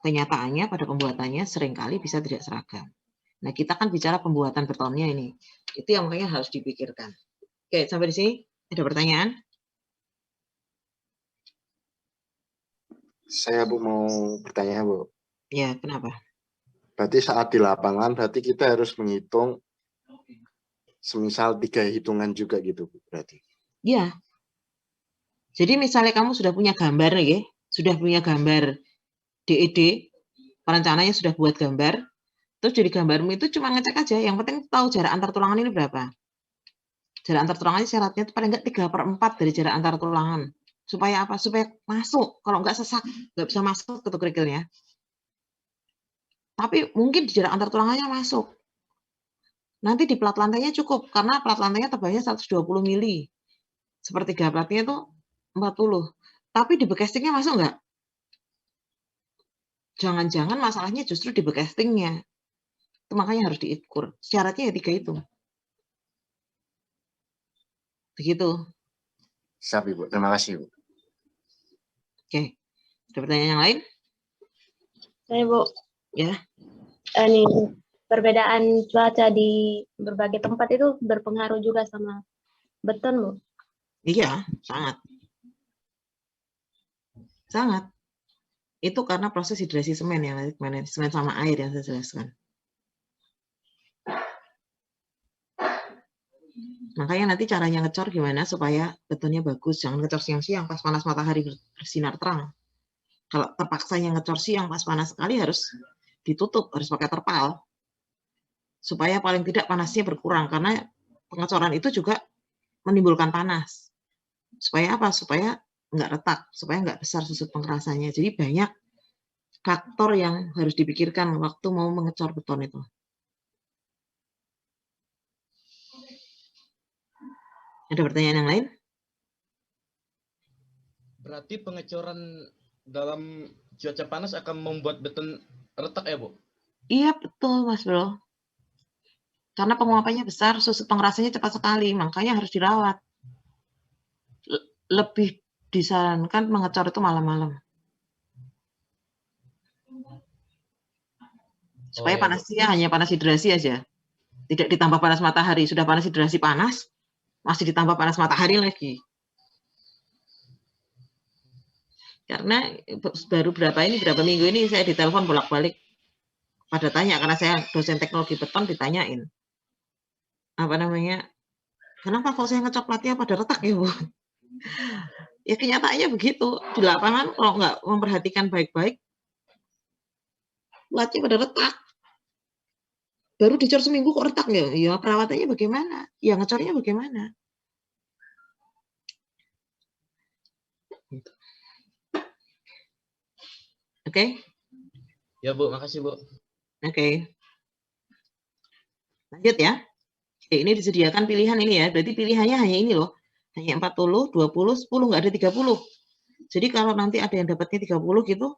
Kenyataannya pada pembuatannya seringkali bisa tidak seragam. Nah, kita kan bicara pembuatan betonnya ini. Itu yang makanya harus dipikirkan. Oke, sampai di sini ada pertanyaan? Saya Bu mau bertanya Bu. Ya, kenapa? Berarti saat di lapangan berarti kita harus menghitung semisal 3 hitungan juga gitu Bu berarti. Ya. Jadi misalnya kamu sudah punya gambar nih, sudah punya gambar DED, perencananya sudah buat gambar, terus jadi gambarmu itu cuma ngecek aja, yang penting tahu jarak antar tulangan ini berapa. Jarak antar tulangannya syaratnya itu paling enggak 3/4 dari jarak antar tulangan. Supaya apa? Supaya masuk. Kalau enggak sesak, enggak bisa masuk ke kerikilnya. Tapi mungkin di jarak antar tulangannya masuk. Nanti di plat lantainya cukup, karena plat lantainya tebalnya 120 mili. Sepertiga platnya itu 40. Tapi di bekestingnya masuk enggak? Jangan-jangan masalahnya justru di bekestingnya. Itu makanya harus diukur. Syaratnya ya 3 itu. Begitu. Siap Ibu, terima kasih Ibu. Oke. Ada pertanyaan yang lain? Saya Bu, Ya. ini perbedaan cuaca di berbagai tempat itu berpengaruh juga sama beton Bu. Iya, sangat. Sangat. Itu karena proses hidrasi semen ya, semen sama air yang saya jelaskan. Makanya nanti caranya ngecor gimana supaya betonnya bagus. Jangan ngecor siang-siang pas panas matahari bersinar terang. Kalau terpaksanya ngecor siang pas panas sekali harus ditutup, harus pakai terpal. Supaya paling tidak panasnya berkurang. Karena pengecoran itu juga menimbulkan panas. Supaya apa? Supaya nggak retak, supaya nggak besar susut pengerasannya. Jadi banyak faktor yang harus dipikirkan waktu mau mengecor beton itu. Ada pertanyaan yang lain? Berarti pengecoran dalam cuaca panas akan membuat beton retak ya, Bu? Iya, betul, Mas Bro. Karena penguapannya besar, susut pengerasannya cepat sekali, makanya harus dirawat. Lebih disarankan mengecor itu malam-malam. Supaya panasnya hanya panas hidrasi aja. Tidak ditambah panas matahari. Sudah panas hidrasi panas, masih ditambah panas matahari lagi. Karena baru berapa minggu ini saya ditelepon bolak-balik. Pada tanya, karena saya dosen teknologi beton ditanyain. Apa namanya, kenapa kalau saya ngecor platnya pada retak ya Bu? Ya kenyataannya begitu. Di lapangan kalau nggak memperhatikan baik-baik, platnya pada retak. Baru dicor seminggu kok retak ya? Ya perawatannya bagaimana? Ya ngecornya bagaimana? Oke? Ya Bu, makasih Bu. Oke. Lanjut ya. Oke, ini disediakan pilihan ini ya. Berarti pilihannya hanya ini loh. Hanya 40, 20, 10, nggak ada 30. Jadi kalau nanti ada yang dapatnya 30 gitu,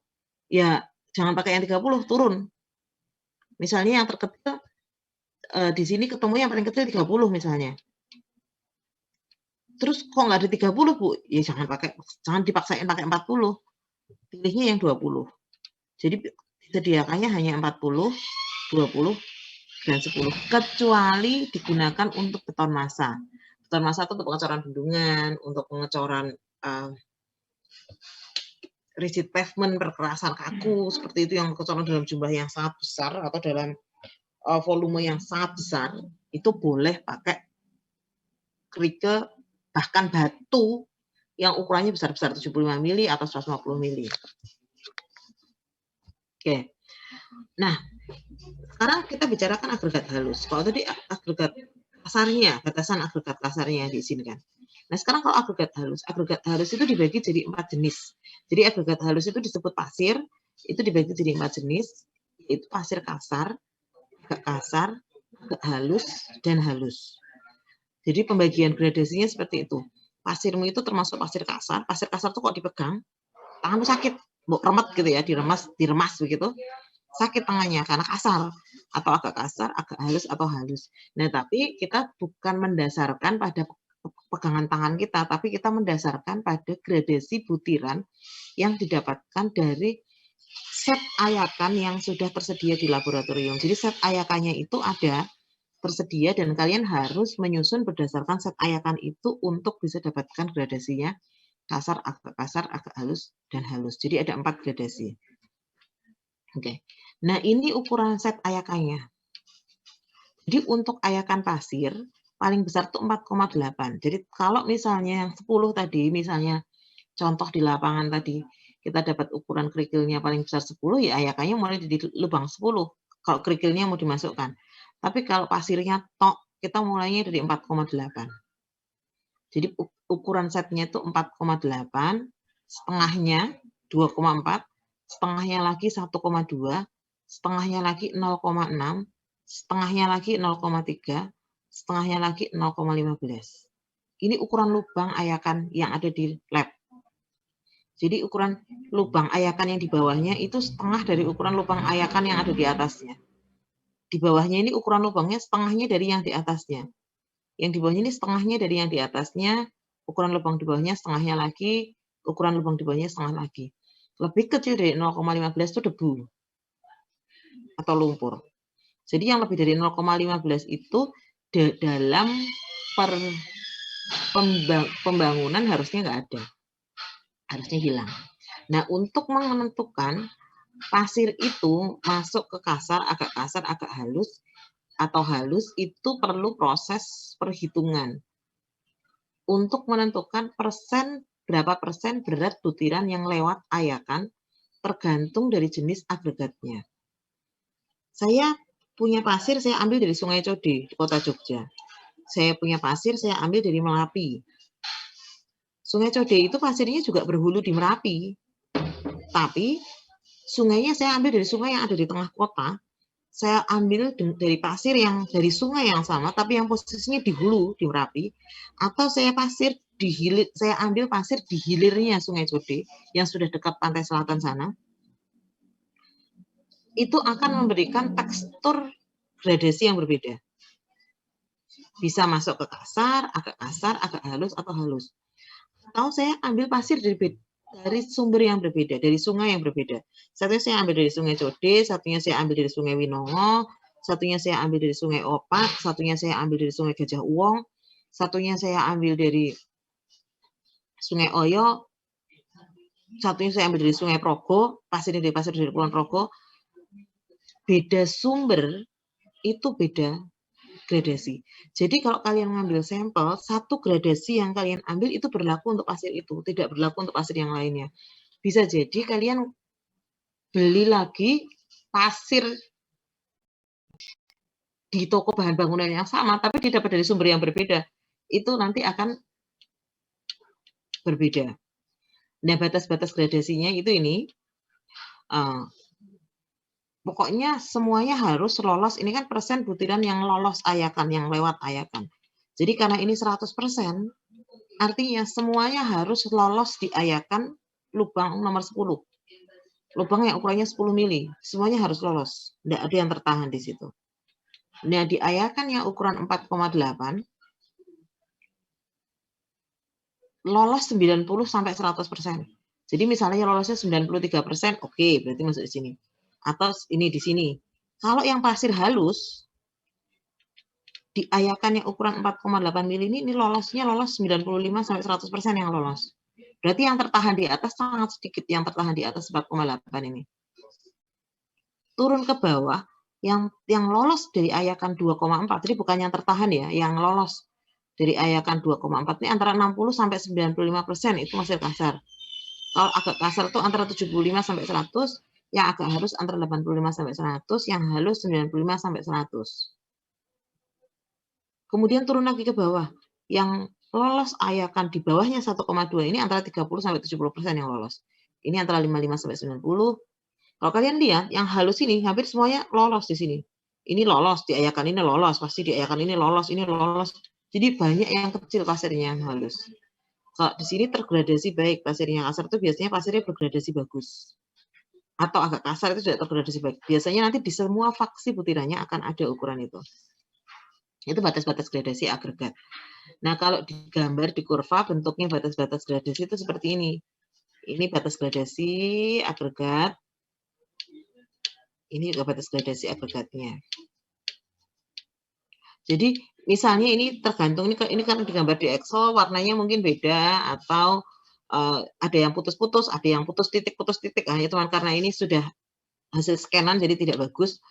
ya jangan pakai yang 30, turun. Misalnya yang terkecil, di sini ketemu yang paling kecil 30 misalnya. Terus kok nggak ada 30 Bu? Ya jangan dipaksain pakai 40. Pilihnya yang 20. Jadi disediakannya hanya 40, 20, dan 10. Kecuali digunakan untuk beton massa. Beton massa itu untuk pengecoran bendungan, untuk pengecoran rigid pavement, perkerasan kaku, seperti itu yang pengecoran dalam jumlah yang sangat besar atau dalam volume yang sangat besar, itu boleh pakai kerikil, bahkan batu yang ukurannya besar-besar 75 mili atau 150 mili. Oke. Nah, sekarang kita bicarakan agregat halus. Kalau tadi agregat kasarnya, batasan agregat kasarnya yang diizinkan. Nah, sekarang kalau agregat halus itu dibagi jadi 4 jenis. Jadi agregat halus itu disebut pasir, itu dibagi jadi 4 jenis, yaitu pasir kasar, agak kasar, agak halus, dan halus. Jadi pembagian gradasinya seperti itu. Pasirmu itu termasuk pasir kasar itu kok dipegang, tanganmu sakit, remet gitu ya, diremas begitu, sakit tangannya karena kasar, atau agak kasar, agak halus, atau halus. Nah, tapi kita bukan mendasarkan pada pegangan tangan kita, tapi kita mendasarkan pada gradasi butiran yang didapatkan dari set ayakan yang sudah tersedia di laboratorium. Jadi set ayakannya itu ada tersedia dan kalian harus menyusun berdasarkan set ayakan itu untuk bisa dapatkan gradasinya kasar, agak halus, dan halus. Jadi ada 4 gradasi. Oke. Nah, ini ukuran set ayakannya. Jadi untuk ayakan pasir paling besar tuh 4,8. Jadi kalau misalnya yang 10 tadi, misalnya contoh di lapangan tadi, kita dapat ukuran kerikilnya paling besar 10, ya ayakannya mulai di lubang 10. Kalau kerikilnya mau dimasukkan. Tapi kalau pasirnya tok, kita mulainya dari 4,8. Jadi ukuran setnya itu 4,8, setengahnya 2,4, setengahnya lagi 1,2, setengahnya lagi 0,6, setengahnya lagi 0,3, setengahnya lagi 0,15. Ini ukuran lubang ayakan yang ada di lab. Jadi ukuran lubang ayakan yang di bawahnya itu setengah dari ukuran lubang ayakan yang ada di atasnya. Di bawahnya ini ukuran lubangnya setengahnya dari yang di atasnya. Yang di bawahnya ini setengahnya dari yang di atasnya, ukuran lubang di bawahnya setengahnya lagi, ukuran lubang di bawahnya setengah lagi. Lebih kecil dari 0,15 itu debu atau lumpur. Jadi yang lebih dari 0,15 itu dalam pembangunan harusnya nggak ada. Harusnya hilang. Nah, untuk menentukan pasir itu masuk ke kasar, agak halus, atau halus, itu perlu proses perhitungan. Untuk menentukan berapa persen berat butiran yang lewat ayakan, tergantung dari jenis agregatnya. Saya punya pasir, saya ambil dari Sungai Code di Kota Jogja. Saya punya pasir, saya ambil dari Merapi. Sungai Code itu pasirnya juga berhulu di Merapi. Tapi sungainya saya ambil dari sungai yang ada di tengah kota. Saya ambil dari pasir yang dari sungai yang sama, tapi yang posisinya di hulu di Merapi. Atau saya ambil pasir di hilirnya Sungai Code yang sudah dekat pantai selatan sana. Itu akan memberikan tekstur gradasi yang berbeda. Bisa masuk ke kasar, agak halus, atau halus. Atau saya ambil pasir dari sumber yang berbeda, dari sungai yang berbeda. Satunya saya ambil dari Sungai Code, satunya saya ambil dari Sungai Winongo, satunya saya ambil dari Sungai Opak, satunya saya ambil dari Sungai Gajah Uwong, satunya saya ambil dari Sungai Oyo, satunya saya ambil dari Sungai Progo, pasir dari Kulon Progo. Beda sumber, itu beda gradasi. Jadi kalau kalian mengambil sampel, satu gradasi yang kalian ambil itu berlaku untuk pasir itu, tidak berlaku untuk pasir yang lainnya. Bisa jadi kalian beli lagi pasir di toko bahan bangunan yang sama, tapi didapat dari sumber yang berbeda. Itu nanti akan berbeda. Nah, batas-batas gradasinya itu ini. Pokoknya semuanya harus lolos. Ini kan persen butiran yang lolos ayakan, yang lewat ayakan. Jadi karena ini 100%, artinya semuanya harus lolos di ayakan lubang nomor 10. Lubang yang ukurannya 10 mili. Semuanya harus lolos. Tidak ada yang tertahan di situ. Nah, di ayakan yang ukuran 4,8, lolos 90-100%. Jadi misalnya lolosnya 93%, oke, berarti masuk di sini. Atau ini di sini. Kalau yang pasir halus, di ayakan yang ukuran 4,8 mili ini lolosnya lolos 95-100% yang lolos. Berarti yang tertahan di atas sangat sedikit, yang tertahan di atas 4,8 ini. Turun ke bawah, yang lolos dari ayakan 2,4, jadi bukan yang tertahan ya, yang lolos dari ayakan 2,4 ini antara 60-95% itu masih kasar. Kalau agak kasar itu antara 75-100, yang agak halus antara 85-100, yang halus 95-100. Kemudian turun lagi ke bawah. Yang lolos ayakan di bawahnya 1,2 ini antara 30-70% yang lolos. Ini antara 55-90. Kalau kalian lihat, yang halus ini hampir semuanya lolos di sini. Ini lolos, di ayakan ini lolos, pasti di ayakan ini lolos, ini lolos. Jadi banyak yang kecil pasirnya yang halus. Kalau di sini tergradasi baik, pasirnya kasar itu biasanya pasirnya bergradasi bagus. Atau agak kasar itu tidak tergradasi baik. Biasanya nanti di semua faksi butirannya akan ada ukuran itu. Itu batas-batas gradasi agregat. Nah, kalau digambar di kurva, bentuknya batas-batas gradasi itu seperti ini. Ini batas gradasi agregat. Ini juga batas gradasi agregatnya. Jadi, misalnya ini tergantung, ini kan digambar di Excel, warnanya mungkin beda, atau ada yang putus-putus, ada yang putus titik, hanya cuma karena ini sudah hasil scanan jadi tidak bagus.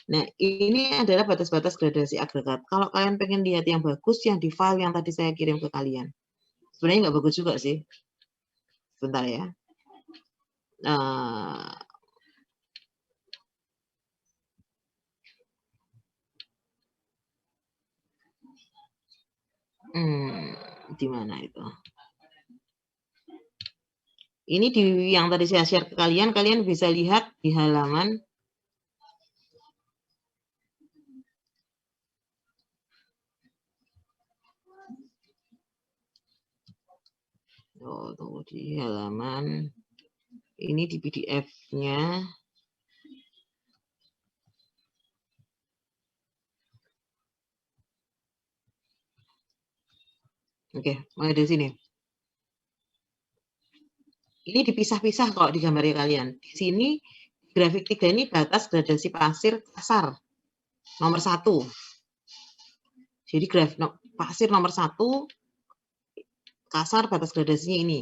Nah, ini adalah batas-batas gradasi agregat. Kalau kalian pengen lihat yang bagus, yang di file yang tadi saya kirim ke kalian. Sebenarnya nggak bagus juga sih. Sebentar ya. Di mana itu? Ini yang tadi saya share ke kalian, kalian bisa lihat di halaman tunggu, di halaman ini di PDF-nya. Oke, mulai dari sini. Ini dipisah-pisah kalau di gambarnya kalian. Di sini grafik 3 ini batas gradasi pasir kasar nomor 1. Jadi pasir nomor 1 kasar batas gradasinya ini.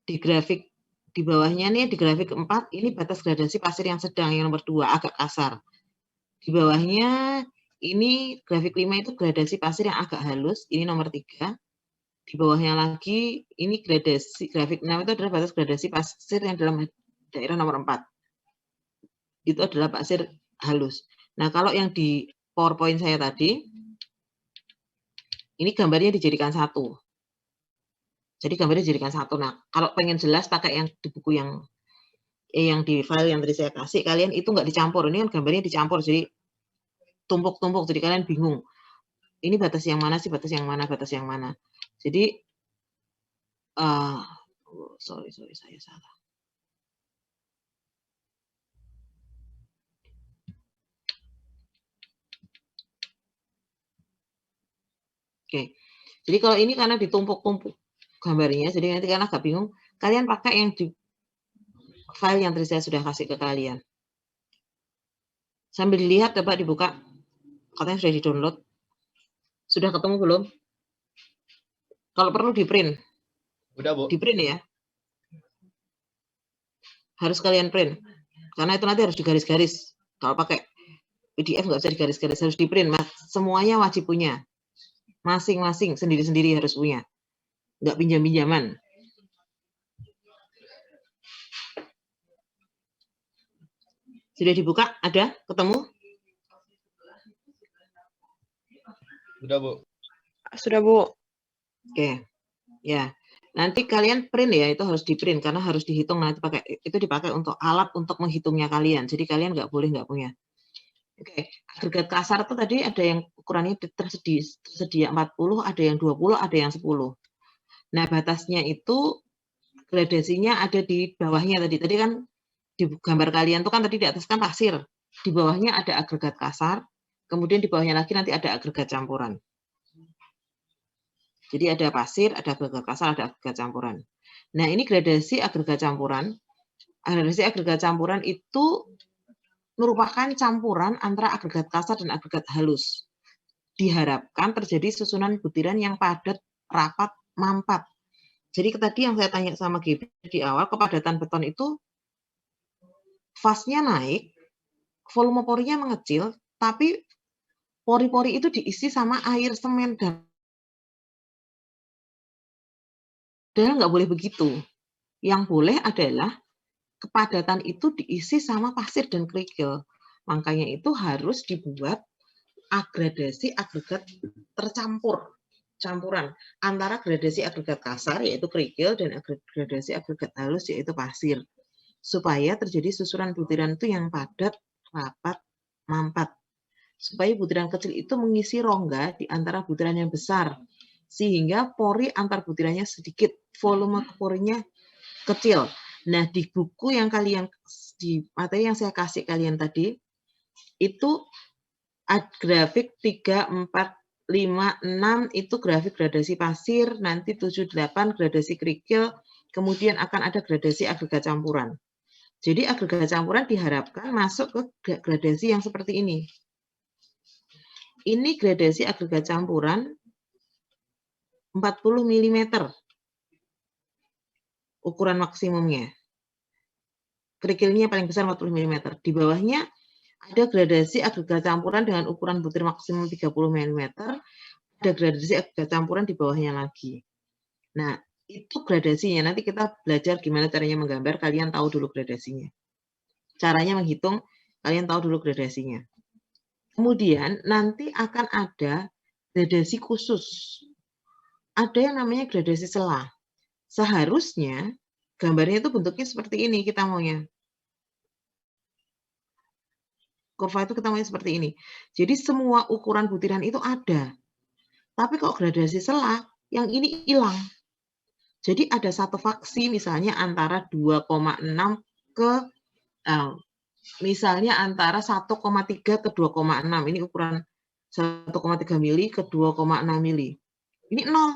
Di grafik di bawahnya nih, di grafik 4 ini batas gradasi pasir yang sedang, yang nomor 2 agak kasar. Di bawahnya ini grafik 5 itu gradasi pasir yang agak halus, ini nomor 3. Di bawahnya lagi ini gradasi grafik 6 itu adalah batas gradasi pasir yang dalam daerah nomor 4. Itu adalah pasir halus. Nah, kalau yang di PowerPoint saya tadi, ini gambarnya dijadikan satu. Jadi gambarnya dijadikan satu. Nah, kalau pengen jelas pakai yang di buku yang di file yang tadi saya kasih, kalian itu nggak dicampur. Ini kan gambarnya dicampur, jadi tumpuk-tumpuk. Jadi kalian bingung. Ini batas yang mana sih, batas yang mana, batas yang mana. Jadi, sorry, saya salah. Oke, jadi kalau ini karena ditumpuk-tumpuk gambarnya, jadi nanti kalian agak bingung, kalian pakai yang di file yang tadi saya sudah kasih ke kalian. Sambil dilihat, coba dibuka. Katanya sudah di-download. Sudah ketemu belum? Kalau perlu di-print. Udah, Bu. Di-print ya. Harus kalian print. Karena itu nanti harus digaris-garis. Kalau pakai PDF nggak bisa digaris-garis, harus di-print. Semuanya wajib punya. Masing-masing, sendiri-sendiri harus punya. Nggak pinjam-pinjaman. Sudah dibuka? Ada? Ketemu? Udah, Bu. Sudah, Bu. Oke. Ya. Nanti kalian print ya, itu harus di-print karena harus dihitung nanti itu dipakai untuk alat untuk menghitungnya kalian. Jadi kalian nggak boleh nggak punya. Oke, agregat kasar itu tadi ada yang ukurannya tersedia 40, ada yang 20, ada yang 10. Nah, batasnya itu gradasinya ada di bawahnya tadi. Tadi kan di gambar kalian tuh kan tadi di atas kan pasir. Di bawahnya ada agregat kasar, kemudian di bawahnya lagi nanti ada agregat campuran. Jadi ada pasir, ada agregat kasar, ada agregat campuran. Nah, ini gradasi agregat campuran. Gradasi agregat campuran itu merupakan campuran antara agregat kasar dan agregat halus. Diharapkan terjadi susunan butiran yang padat, rapat, mampat. Jadi tadi yang saya tanya sama GB di awal, kepadatan beton itu fasnya naik, volume porinya mengecil, tapi pori-pori itu diisi sama air semen dan padahal nggak boleh begitu. Yang boleh adalah kepadatan itu diisi sama pasir dan kerikil. Makanya itu harus dibuat gradasi agregat campuran antara gradasi agregat kasar yaitu kerikil dan gradasi agregat halus yaitu pasir. Supaya terjadi susunan butiran itu yang padat, rapat, mampat. Supaya butiran kecil itu mengisi rongga di antara butiran yang besar. Sehingga pori antar butirannya sedikit, volume porinya kecil. Nah, di buku yang di materi yang saya kasih kalian tadi, itu grafik 3, 4, 5, 6 itu grafik gradasi pasir, nanti 7, 8 gradasi kerikil, kemudian akan ada gradasi agregat campuran. Jadi agregat campuran diharapkan masuk ke gradasi yang seperti ini. Ini gradasi agregat campuran 40 mm ukuran maksimumnya. Kerikilnya paling besar 40 mm. Di bawahnya ada gradasi agregat campuran dengan ukuran butir maksimum 30 mm. Ada gradasi agregat campuran di bawahnya lagi. Nah, itu gradasinya. Nanti kita belajar gimana caranya menggambar. Kalian tahu dulu gradasinya. Caranya menghitung, kalian tahu dulu gradasinya. Kemudian nanti akan ada gradasi khusus. Ada yang namanya gradasi selah. Seharusnya gambarnya itu bentuknya seperti ini kita maunya. Kurva itu kita maunya seperti ini. Jadi semua ukuran butiran itu ada. Tapi kalau gradasi selah, yang ini hilang. Jadi ada satu faksi misalnya antara 2,6 ke misalnya antara 1,3 ke 2,6. Ini ukuran 1,3 mili ke 2,6 mili. Ini 0.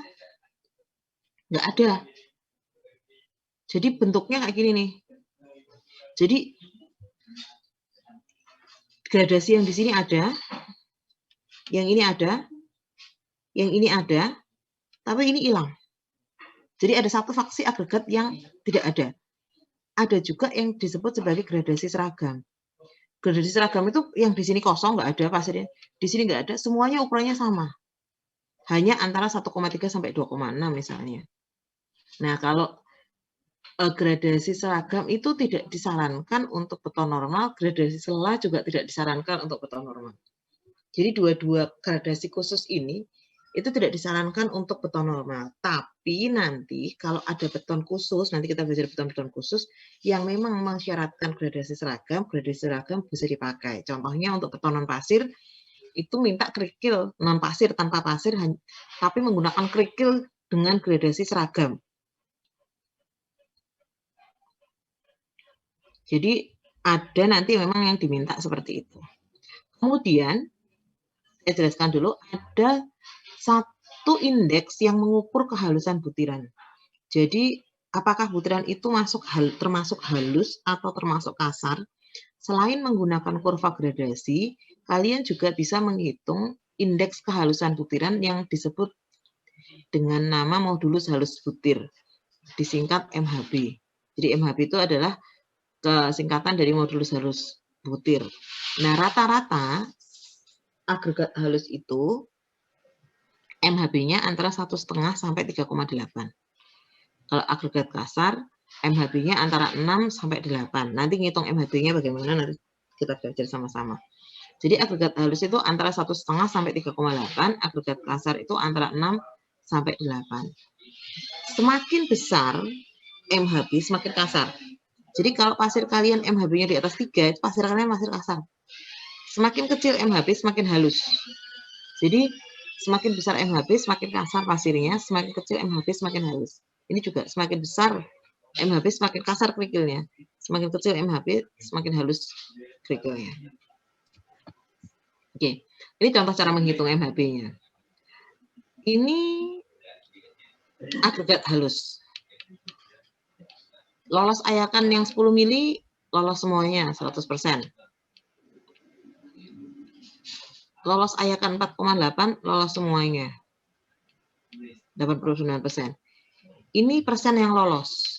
Nggak ada. Jadi bentuknya kayak gini nih. Jadi gradasi yang di sini ada, yang ini ada, yang ini ada, tapi ini hilang. Jadi ada satu faksi agregat yang tidak ada. Ada juga yang disebut sebagai gradasi seragam. Gradasi seragam itu yang di sini kosong, nggak ada pasirnya. Di sini nggak ada, semuanya ukurannya sama. Hanya antara 1,3 sampai 2,6 misalnya. Nah, kalau gradasi seragam itu tidak disarankan untuk beton normal, gradasi sela juga tidak disarankan untuk beton normal. Jadi dua-dua gradasi khusus ini itu tidak disarankan untuk beton normal. Tapi nanti kalau ada beton khusus, nanti kita belajar beton-beton khusus yang memang mensyaratkan gradasi seragam bisa dipakai. Contohnya untuk beton non pasir itu minta kerikil non pasir tanpa pasir, tapi menggunakan kerikil dengan gradasi seragam. Jadi ada nanti memang yang diminta seperti itu. Kemudian saya jelaskan dulu, ada satu indeks yang mengukur kehalusan butiran. Jadi apakah butiran itu termasuk halus atau termasuk kasar? Selain menggunakan kurva gradasi, kalian juga bisa menghitung indeks kehalusan butiran yang disebut dengan nama modulus halus butir, disingkat MHB. Jadi MHB itu adalah kesingkatan dari modulus halus butir. Nah, rata-rata agregat halus itu MHB-nya antara 1,5 sampai 3,8. Kalau agregat kasar, MHB-nya antara 6 sampai 8. Nanti ngitung MHB-nya bagaimana nanti kita belajar sama-sama. Jadi agregat halus itu antara 1,5 sampai 3,8, agregat kasar itu antara 6 sampai 8. Semakin besar MHB, semakin kasar. Jadi kalau pasir kalian MHB-nya di atas 3, itu pasir kalian pasir kasar. Semakin kecil MHB, semakin halus. Jadi semakin besar MHB, semakin kasar pasirnya, semakin kecil MHB, semakin halus. Ini juga semakin besar MHB, semakin kasar kerikilnya. Semakin kecil MHB, semakin halus kerikilnya. Oke, ini contoh cara menghitung MHB-nya. Ini agregat halus. Lolos ayakan yang 10 mili, lolos semuanya 100%. Lolos ayakan 4,8, lolos semuanya 89%. Ini persen yang lolos.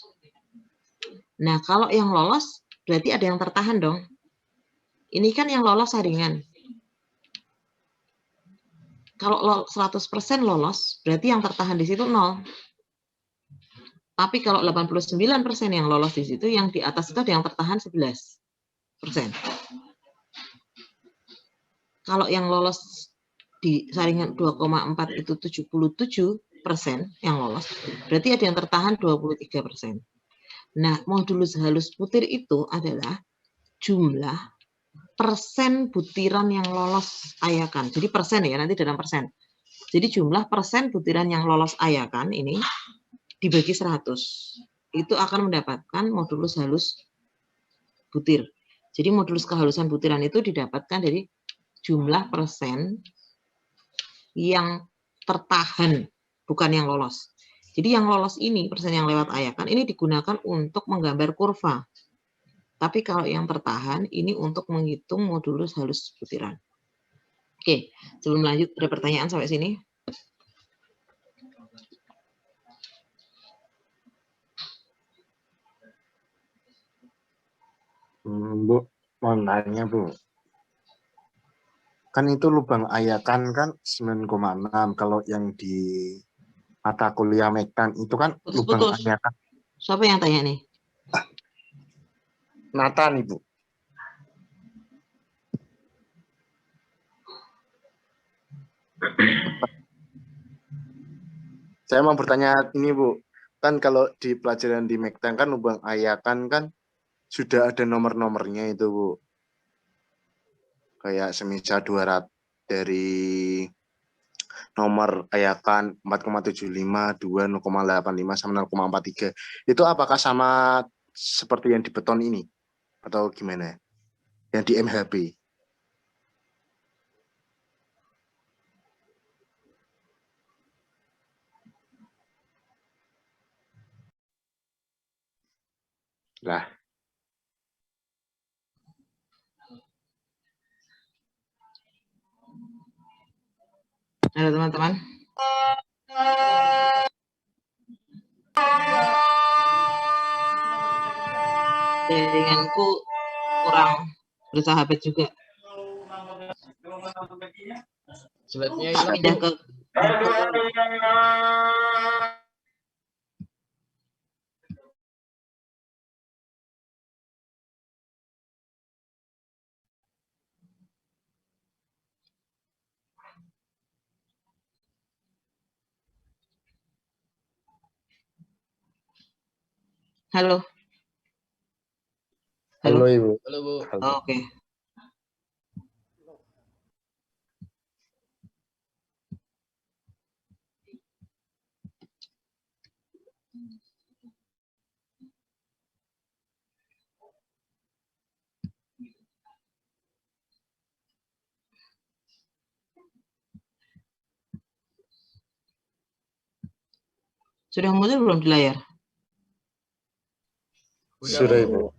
Nah, kalau yang lolos berarti ada yang tertahan dong. Ini kan yang lolos saringan. Kalau 100% lolos, berarti yang tertahan di situ 0. Tapi kalau 89% yang lolos di situ, yang di atas itu ada yang tertahan 11%. Kalau yang lolos di saringan 2,4 itu 77% yang lolos, berarti ada yang tertahan 23%. Nah, modulus halus butir itu adalah jumlah persen butiran yang lolos ayakan. Jadi persen ya, nanti dalam persen. Jadi jumlah persen butiran yang lolos ayakan ini dibagi 100. Itu akan mendapatkan modulus halus butir. Jadi modulus kehalusan butiran itu didapatkan dari jumlah persen yang tertahan, bukan yang lolos. Jadi yang lolos ini, persen yang lewat ayakan, ini digunakan untuk menggambar kurva. Tapi kalau yang tertahan, ini untuk menghitung modulus halus butiran. Oke, sebelum lanjut, ada pertanyaan sampai sini? Bu, mau nanya, Bu. Kan itu lubang ayakan kan 9,6. Kalau yang di mata kuliah Mektan itu kan lubang ayakan. Siapa yang tanya nih? Nathan, Ibu. Saya mau bertanya ini, Bu. Kan kalau di pelajaran di Mektan kan lubang ayakan kan sudah ada nomor-nomornya itu, Bu. Kayak semisal 200 dari nomor ayakan 4,75, 2, 0,85 sama 0,43. Itu apakah sama seperti yang di beton ini? Atau gimana? Yang di MHB? Lah, Halo teman-teman. Jaringanku kurang bersahabat juga. Slide-nya Tak hilang, pindah Bu. ke Halo. halo Ibu. Halo, Bu. Halo. Oh, oke. Sudah muncul belum di layar? Sudah Ibu.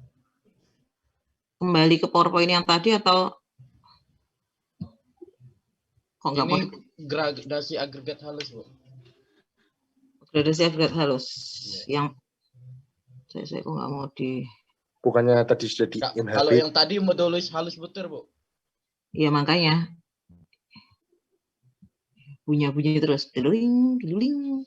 Kembali ke PowerPoint yang tadi atau kok nggak mau Ini gradasi agregat halus, Bu. gradasi agregat halus? Yang saya kok nggak mau di. Bukannya tadi sudah di Kalau inhabit. yang tadi modulis halus betul, Bu. Iya makanya bunyi terus, deluling, deluling.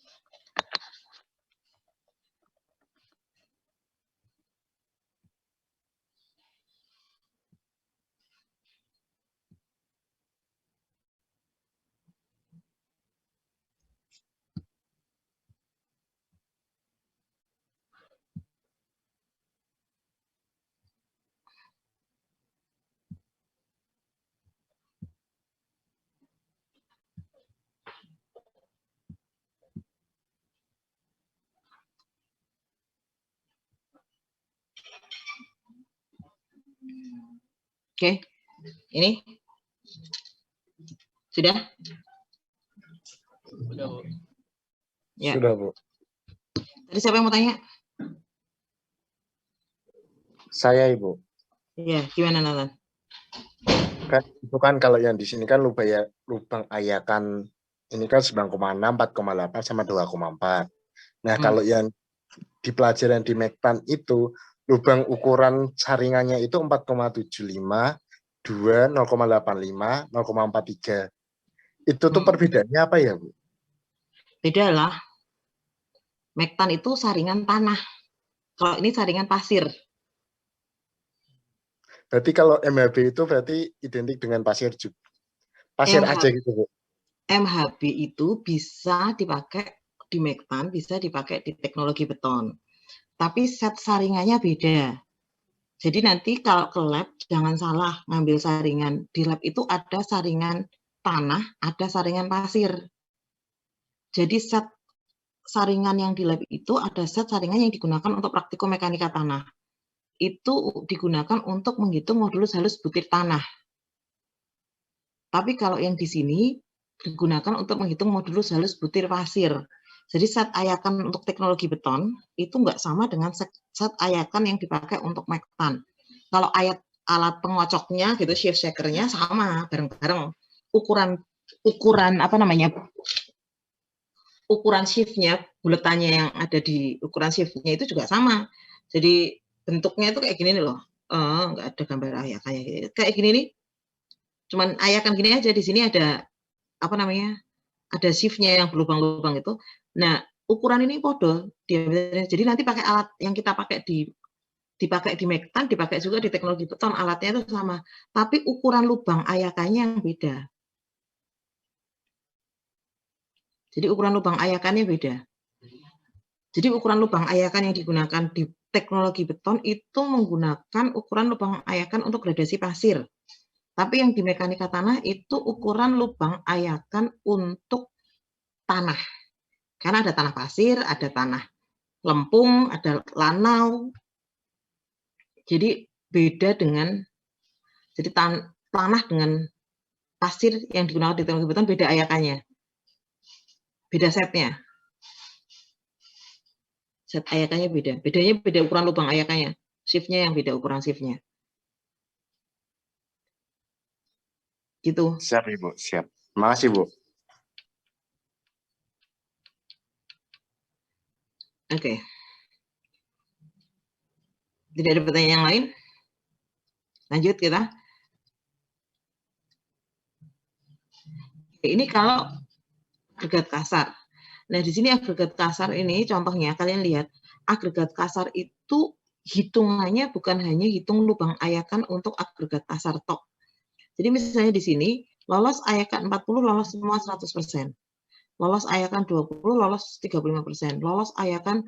Oke, ini sudah? Udah, Bu. Ya. Sudah Bu. Tadi siapa yang mau tanya? Saya Ibu. Iya, gimana Nathan? Kan itu kan kalau yang di sini kan lubang ayakan ini kan 9,6, 4,8 sama 2,4. Nah, kalau yang di pelajaran di Mektan itu lubang ukuran saringannya itu 4,75, 2, 0,85, 0,43. Itu tuh perbedaannya apa ya, Bu? Beda lah. Mektan itu saringan tanah. Kalau ini saringan pasir. Berarti kalau MHB itu berarti identik dengan pasir juga. Pasir aja gitu, Bu. MHB itu bisa dipakai di Mektan, bisa dipakai di teknologi beton. Tapi set saringannya beda. Jadi nanti kalau ke lab, jangan salah ngambil saringan. Di lab itu ada saringan tanah, ada saringan pasir. Jadi set saringan yang di lab itu ada set saringan yang digunakan untuk praktikum mekanika tanah. Itu digunakan untuk menghitung modulus halus butir tanah. Tapi kalau yang di sini digunakan untuk menghitung modulus halus butir pasir. Jadi set ayakan untuk teknologi beton itu nggak sama dengan set ayakan yang dipakai untuk Mektan. Kalau alat pengocoknya gitu, shift shakernya sama bareng-bareng. Ukuran apa namanya? Ukuran shiftnya, buletannya yang ada di ukuran shiftnya itu juga sama. Jadi bentuknya itu kayak gini nih loh. Nggak ada gambar ayakannya gitu. Kayak gini nih. Cuman ayakan gini aja, di sini ada apa namanya? Ada shiftnya yang berlubang-lubang itu. Nah, ukuran ini podo diameternya. Jadi nanti pakai alat yang kita pakai dipakai di Mektan, dipakai juga di teknologi beton, alatnya itu sama. Tapi ukuran lubang ayakannya yang beda. Jadi ukuran lubang ayakannya beda. Jadi ukuran lubang ayakan yang digunakan di teknologi beton itu menggunakan ukuran lubang ayakan untuk gradasi pasir. Tapi yang di mekanika tanah itu ukuran lubang ayakan untuk tanah. Karena ada tanah pasir, ada tanah lempung, ada lanau. Jadi beda dengan, jadi tanah dengan pasir yang digunakan di teknologi beton beda ayakannya. Beda setnya. Set ayakannya beda. Bedanya beda ukuran lubang ayakannya. shift-nya yang beda, ukuran shift-nya. Gitu. Siap, Ibu. Siap. Terima kasih, Bu. Oke. Tidak ada pertanyaan yang lain? Lanjut kita. Oke, ini kalau agregat kasar. Nah, di sini agregat kasar ini contohnya kalian lihat, agregat kasar itu hitungannya bukan hanya hitung lubang ayakan untuk agregat kasar tok. Jadi misalnya di sini lolos ayakan 40 lolos semua 100%. Lolos ayakan 20 lolos 35%. Lolos ayakan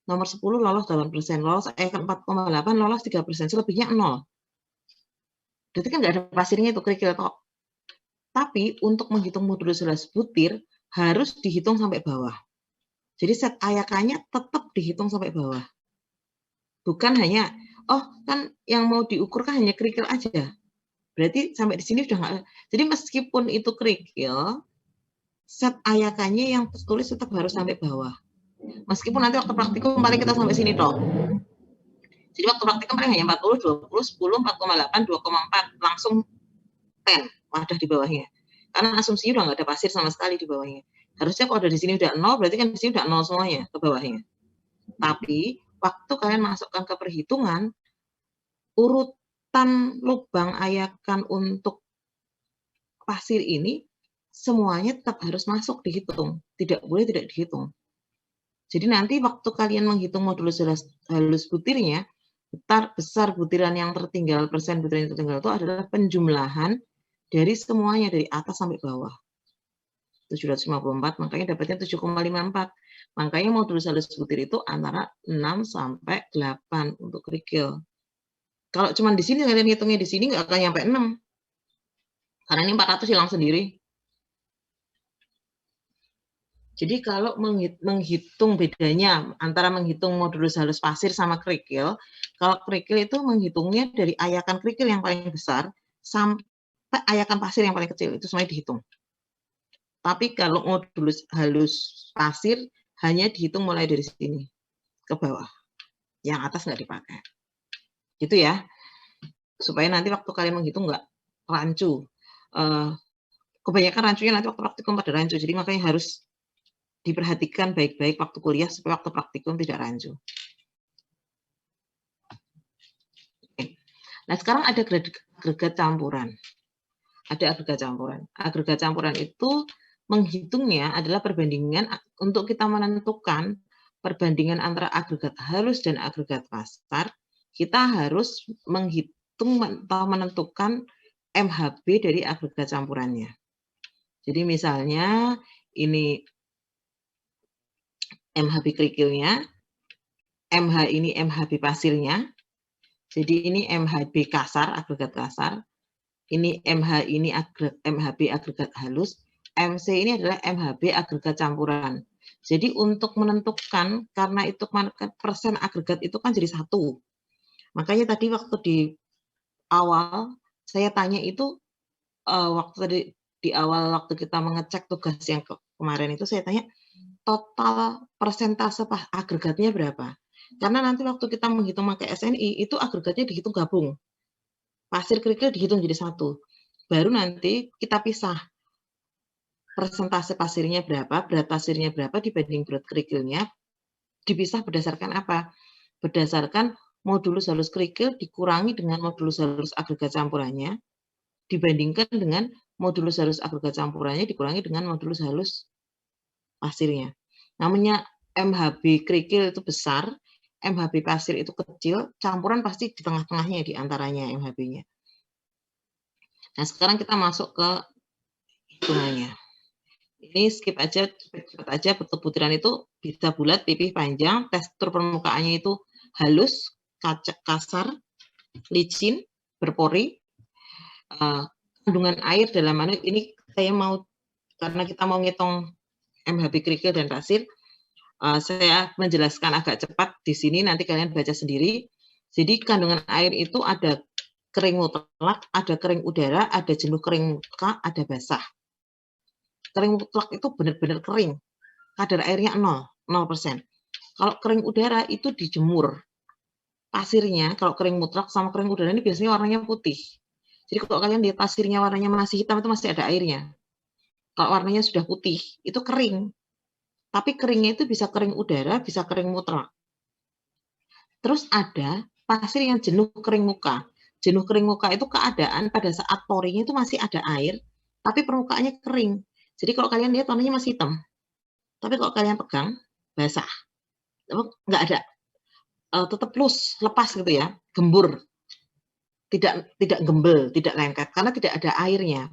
nomor 10 lolos 8%. Lolos ayakan 4,8 lolos 3%. Selebihnya 0. Berarti kan nggak ada pasirnya itu kerikil tok. Tapi untuk menghitung modulus jelas butir harus dihitung sampai bawah. Jadi set ayakannya tetap dihitung sampai bawah. Bukan hanya, oh kan yang mau diukur kan hanya kerikil aja. Berarti sampai di sini sudah nggak. Jadi meskipun itu kerikil, set ayakannya yang tertulis tetap harus sampai bawah. Meskipun nanti waktu praktikum paling kita sampai sini toh. Jadi waktu praktikum paling hanya 40, 20, 10, 4,8, 2,4 langsung 10 wadah di bawahnya. Karena asumsinya udah nggak ada pasir sama sekali di bawahnya. Harusnya kalau ada di sini udah 0, berarti kan di sini udah 0 semuanya ke bawahnya. Tapi waktu kalian masukkan ke perhitungan, urutan lubang ayakan untuk pasir ini semuanya tetap harus masuk dihitung. Tidak boleh tidak dihitung. Jadi nanti waktu kalian menghitung modulus halus butirnya, besar butiran yang tertinggal, persen butiran yang tertinggal itu adalah penjumlahan dari semuanya, dari atas sampai bawah. 754, makanya dapatnya 7,54. Makanya modulus halus butir itu antara 6 sampai 8 untuk kerikil. Kalau cuma di sini kalian hitungnya di sini nggak akan nyampe 6. Karena ini 400 hilang sendiri. Jadi kalau menghitung bedanya antara menghitung modulus halus pasir sama kerikil, kalau kerikil itu menghitungnya dari ayakan kerikil yang paling besar sampai ayakan pasir yang paling kecil, itu semuanya dihitung. Tapi kalau modulus halus pasir hanya dihitung mulai dari sini ke bawah. Yang atas nggak dipakai. Gitu ya. Supaya nanti waktu kalian menghitung nggak rancu. Kebanyakan rancunya nanti waktu praktikum pada rancu. Jadi makanya harus diperhatikan baik-baik waktu kuliah supaya waktu praktikum tidak rancu. Oke. Nah, sekarang ada agregat campuran. Ada agregat campuran. Agregat campuran itu menghitungnya adalah perbandingan untuk kita menentukan perbandingan antara agregat halus dan agregat kasar. Kita harus menghitung atau menentukan MHB dari agregat campurannya. Jadi misalnya ini MHB kerikilnya, MH ini MHB pasirnya, jadi ini MHB kasar, agregat kasar, ini MH ini MHB agregat halus, MC ini adalah MHB agregat campuran. Jadi untuk menentukan, karena itu persen agregat itu kan jadi 1. Makanya tadi waktu di awal, saya tanya itu, waktu tadi di awal waktu kita mengecek tugas yang kemarin itu, saya tanya, total persentase agregatnya berapa? Karena nanti waktu kita menghitung pakai SNI, itu agregatnya dihitung gabung. Pasir kerikil dihitung jadi 1. Baru nanti kita pisah. Persentase pasirnya berapa, berat pasirnya berapa dibanding berat kerikilnya, dipisah berdasarkan apa? Berdasarkan modulus halus kerikil dikurangi dengan modulus halus agregat campurannya, dibandingkan dengan modulus halus agregat campurannya dikurangi dengan modulus halus pasirnya. Namanya MHB kerikil itu besar, MHB pasir itu kecil, campuran pasti di tengah-tengahnya di antaranya MHB-nya. Nah, sekarang kita masuk ke hitungannya. Ini skip aja, cepat aja, bentuk butiran itu bisa bulat, pipih, panjang, tekstur permukaannya itu halus, kasar, licin, berpori, kandungan air dalam mana ini saya mau, karena kita mau ngitung MHB kerikil dan pasir, saya menjelaskan agak cepat di sini, nanti kalian baca sendiri. Jadi kandungan air itu ada kering mutlak, ada kering udara, ada jenuh kering mutlak, ada basah. Kering mutlak itu benar-benar kering, kadar airnya 0%. Kalau kering udara itu dijemur, pasirnya kalau kering mutlak sama kering udara ini biasanya warnanya putih. Jadi kalau kalian lihat pasirnya warnanya masih hitam itu masih ada airnya. Kalau warnanya sudah putih itu kering. Tapi keringnya itu bisa kering udara, bisa kering mutlak. Terus ada pasir yang jenuh kering muka. Jenuh kering muka itu keadaan pada saat porinya itu masih ada air, tapi permukaannya kering. Jadi kalau kalian lihat warnanya masih hitam. Tapi kalau kalian pegang basah. Nggak ada. Tetap loose, lepas gitu ya, gembur. Tidak gembel, tidak lengket karena tidak ada airnya.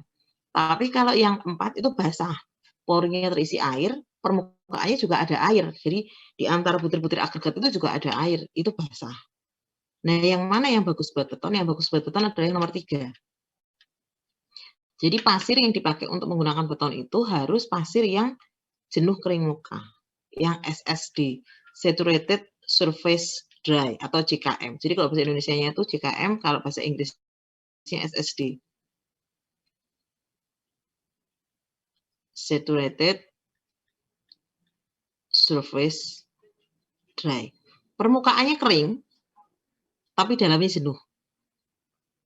Tapi kalau yang 4 itu basah, porinya terisi air, permukaannya juga ada air. Jadi di antara butir-butir agregat itu juga ada air, itu basah. Nah, yang mana yang bagus buat beton? Yang bagus buat beton adalah yang nomor 3. Jadi pasir yang dipakai untuk menggunakan beton itu harus pasir yang jenuh kering muka, yang SSD, Saturated Surface Dry atau JKM. Jadi kalau bahasa Indonesianya itu JKM, kalau bahasa Inggrisnya SSD. Saturated Surface Dry. Permukaannya kering, tapi dalamnya jenuh.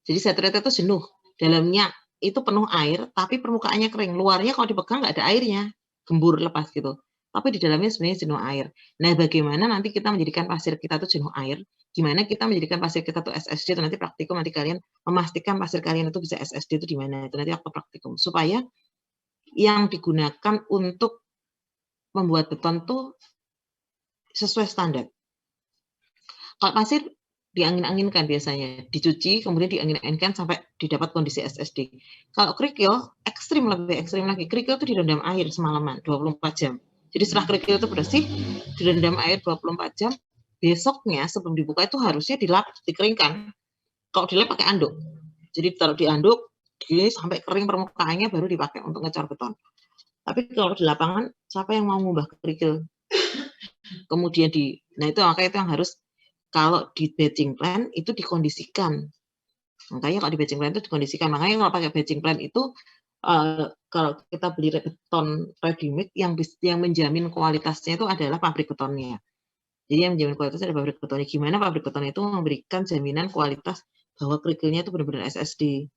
Jadi saturated itu jenuh, dalamnya itu penuh air, tapi permukaannya kering. Luarnya kalau dipegang nggak ada airnya, gembur lepas gitu. Tapi di dalamnya sebenarnya jenuh air. Nah, bagaimana nanti kita menjadikan pasir kita itu jenuh air? Gimana kita menjadikan pasir kita itu SSD? Itu nanti praktikum, nanti kalian memastikan pasir kalian itu bisa SSD itu di mana. Itu nanti waktu praktikum. Supaya yang digunakan untuk membuat beton tuh sesuai standar. Kalau pasir diangin-anginkan biasanya, dicuci, kemudian diangin-anginkan sampai didapat kondisi SSD. Kalau kerikil, lebih ekstrim lagi. Kerikil itu direndam air semalaman, 24 jam. Jadi setelah kerikil itu bersih, direndam air 24 jam, besoknya sebelum dibuka itu harusnya dilap, dikeringkan. Kalau dilap pakai anduk. Jadi taruh di anduk, sampai kering permukaannya baru dipakai untuk ngecor beton. Tapi kalau di lapangan, siapa yang mau ngubah kerikil? Kemudian nah itu makanya itu yang harus, kalau di batching plan itu dikondisikan. Makanya kalau di batching plan itu dikondisikan. Makanya kalau pakai batching plan itu, kalau kita beli beton ready mix, yang menjamin kualitasnya itu adalah pabrik betonnya. Jadi yang menjamin kualitasnya adalah pabrik betonnya. Gimana pabrik beton itu memberikan jaminan kualitas bahwa kerikilnya itu benar-benar SSD.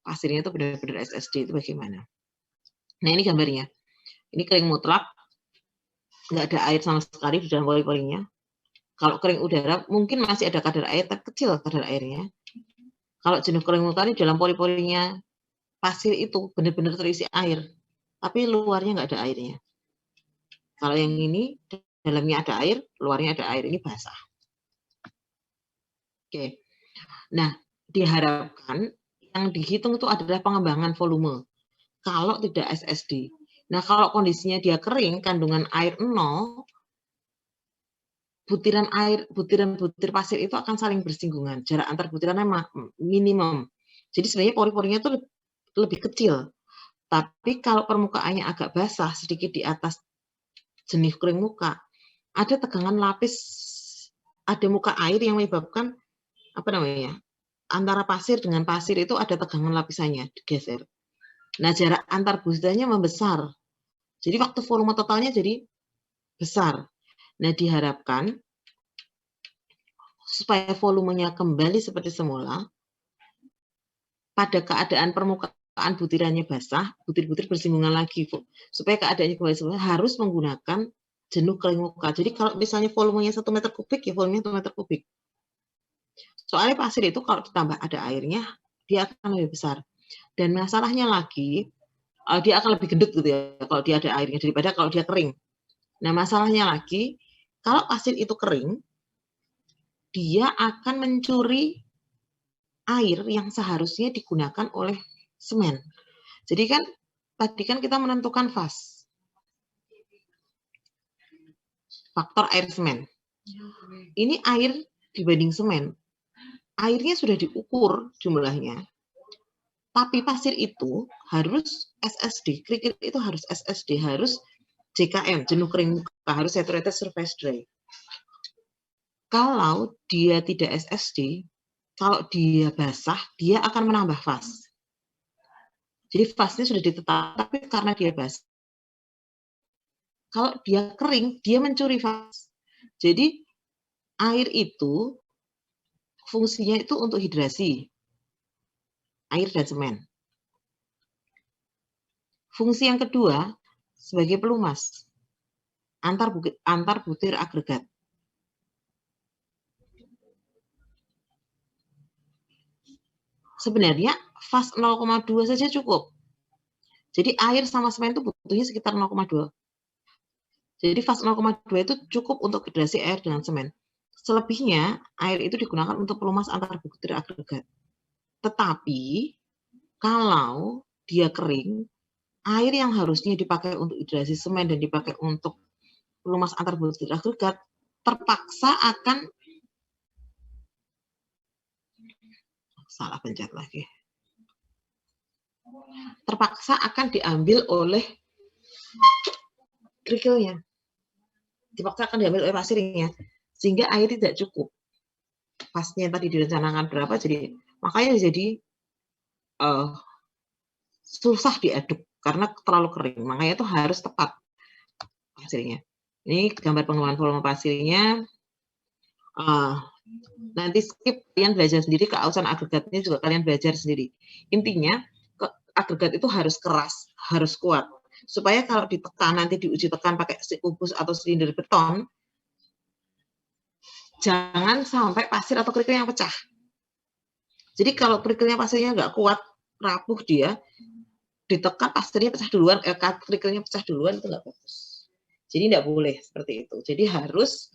Pasirnya itu benar-benar SSD, itu bagaimana? Nah, ini gambarnya. Ini kering mutlak, nggak ada air sama sekali di dalam pori-porinya. Kalau kering udara, mungkin masih ada kadar air, tapi kecil kadar airnya. Kalau jenuh kering mutlak ini dalam pori-porinya pasir itu benar-benar terisi air, tapi luarnya nggak ada airnya. Kalau yang ini, dalamnya ada air, luarnya ada air, ini basah. Oke. Nah, diharapkan yang dihitung itu adalah pengembangan volume. Kalau tidak SSD. Nah, kalau kondisinya dia kering, kandungan air 0, butir pasir itu akan saling bersinggungan. Jarak antar butirannya minimum. Jadi sebenarnya pori-porinya itu lebih kecil. Tapi kalau permukaannya agak basah, sedikit di atas jenis kering muka, ada tegangan lapis, ada muka air yang menyebabkan antara pasir dengan pasir itu ada tegangan lapisannya digeser. Nah, jarak antar butirannya membesar. Jadi waktu volume totalnya jadi besar. Nah, diharapkan supaya volumenya kembali seperti semula, pada keadaan permukaan butirannya basah, butir-butir bersinggungan lagi, Bu. Supaya keadaannya kembali semula, harus menggunakan jenuh kering muka. Jadi kalau misalnya volumenya 1 meter kubik, ya volumenya 1 meter kubik. Soalnya pasir itu kalau ditambah ada airnya, dia akan lebih besar. Dan masalahnya lagi, dia akan lebih gendut gitu ya, kalau dia ada airnya, daripada kalau dia kering. Nah, masalahnya lagi, kalau pasir itu kering, dia akan mencuri air yang seharusnya digunakan oleh semen. Jadi kan, tadi kan kita menentukan faz. Faktor air semen. Ini air dibanding semen. Airnya sudah diukur jumlahnya. Tapi pasir itu harus SSD. Kerikil itu harus SSD, harus JKM, jenuh kering muka, harus Saturated Surface Dry. Kalau dia tidak SSD, kalau dia basah, dia akan menambah faz. Jadi faznya sudah ditetapkan, tapi karena dia basah. Kalau dia kering, dia mencuri faz. Jadi air itu fungsinya itu untuk hidrasi air dan semen. Fungsi yang kedua sebagai pelumas antar butir agregat. Sebenarnya fase 0,2 saja cukup. Jadi air sama semen itu butuhnya sekitar 0,2. Jadi fase 0,2 itu cukup untuk hidrasi air dengan semen. Selebihnya air itu digunakan untuk pelumas antar butir agregat. Tetapi kalau dia kering, air yang harusnya dipakai untuk hidrasi semen dan dipakai untuk pelumas antar butir agregat terpaksa akan salah pencet lagi. Terpaksa akan diambil oleh kerikilnya. Terpaksa akan diambil oleh pasirnya. Sehingga air tidak cukup. Pasnya tadi direncanakan berapa, jadi makanya jadi susah diaduk karena terlalu kering. Makanya itu harus tepat pasirnya. Ini gambar pengembangan volume pasirnya. Nanti skip, kalian belajar sendiri, keausan agregatnya juga kalian belajar sendiri. Intinya agregat itu harus keras, harus kuat, supaya kalau ditekan, nanti diuji tekan pakai kubus atau silinder beton, jangan sampai pasir atau kerikilnya pecah. Jadi kalau kerikilnya pasirnya nggak kuat, rapuh dia, ditekan pasirnya pecah duluan, kerikilnya pecah duluan, itu nggak bagus. Jadi nggak boleh seperti itu. Jadi harus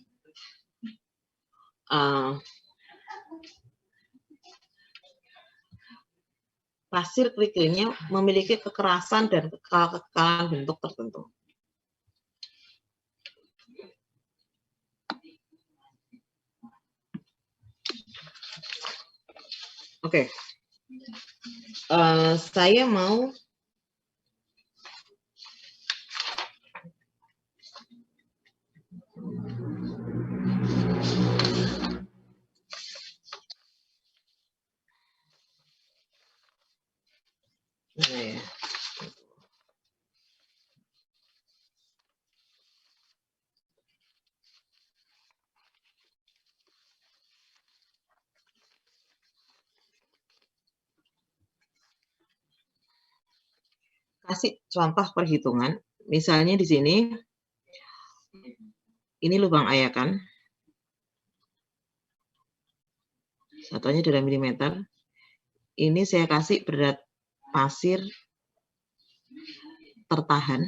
pasir kerikilnya memiliki kekerasan dan kekekalan bentuk tertentu. Oke. Saya mau kasih contoh perhitungan. Misalnya di sini, ini lubang ayakan. Satuannya dalam milimeter. Ini saya kasih berat pasir tertahan.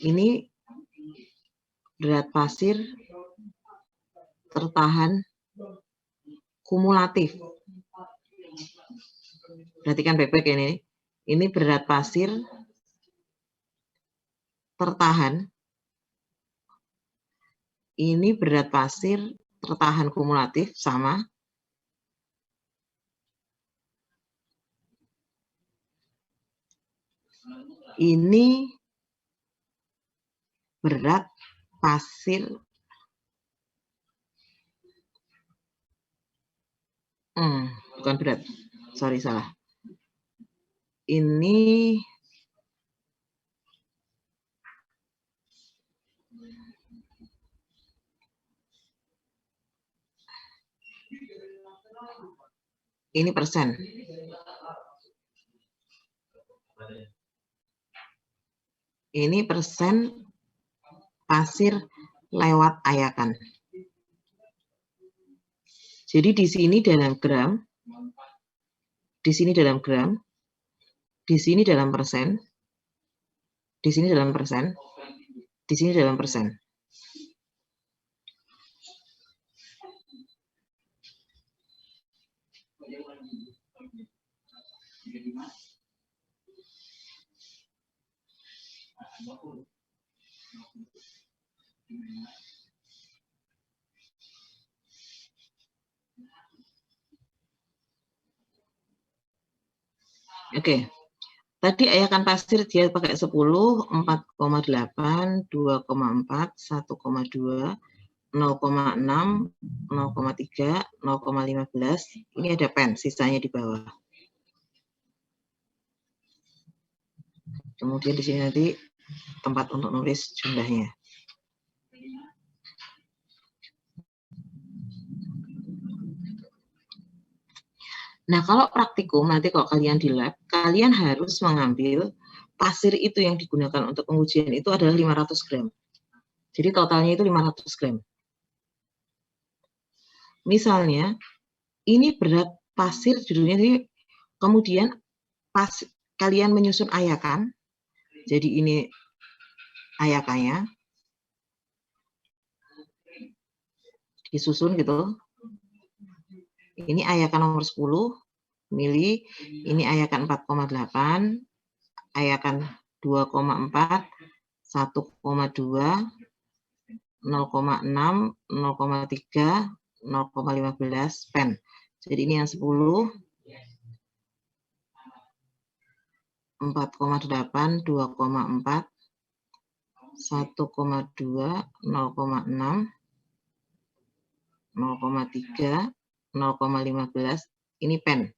Ini berat pasir tertahan kumulatif. Perhatikan baik-baik ini. Ini berat pasir tertahan. Ini berat pasir tertahan kumulatif sama. Ini berat pasir bukan berat. Sorry, salah. Ini persen. Ini persen pasir lewat ayakan. Jadi di sini dalam gram, di sini dalam gram, di sini dalam persen, di sini dalam persen, di sini dalam persen. Oke. Tadi ayakan pasir dia pakai 10, 4,8, 2,4, 1,2, 0,6, 0,3, 0,15. Ini ada pen, sisanya di bawah. Kemudian di sini nanti tempat untuk nulis jumlahnya. Nah, kalau praktikum, nanti kalau kalian di lab, kalian harus mengambil pasir itu yang digunakan untuk pengujian itu adalah 500 gram. Jadi totalnya itu 500 gram. Misalnya, ini berat pasir judulnya ini, kemudian kalian menyusun ayakan, jadi ini ayakannya, disusun gitu. Ini ayakan nomor 10 mili, ini ayakan 4,8, ayakan 2,4, 1,2, 0,6, 0,3, 0,15 pen. Jadi ini yang 10, 4,8, 2,4, 1,2, 0,6, 0,3, 0,15. Ini pen.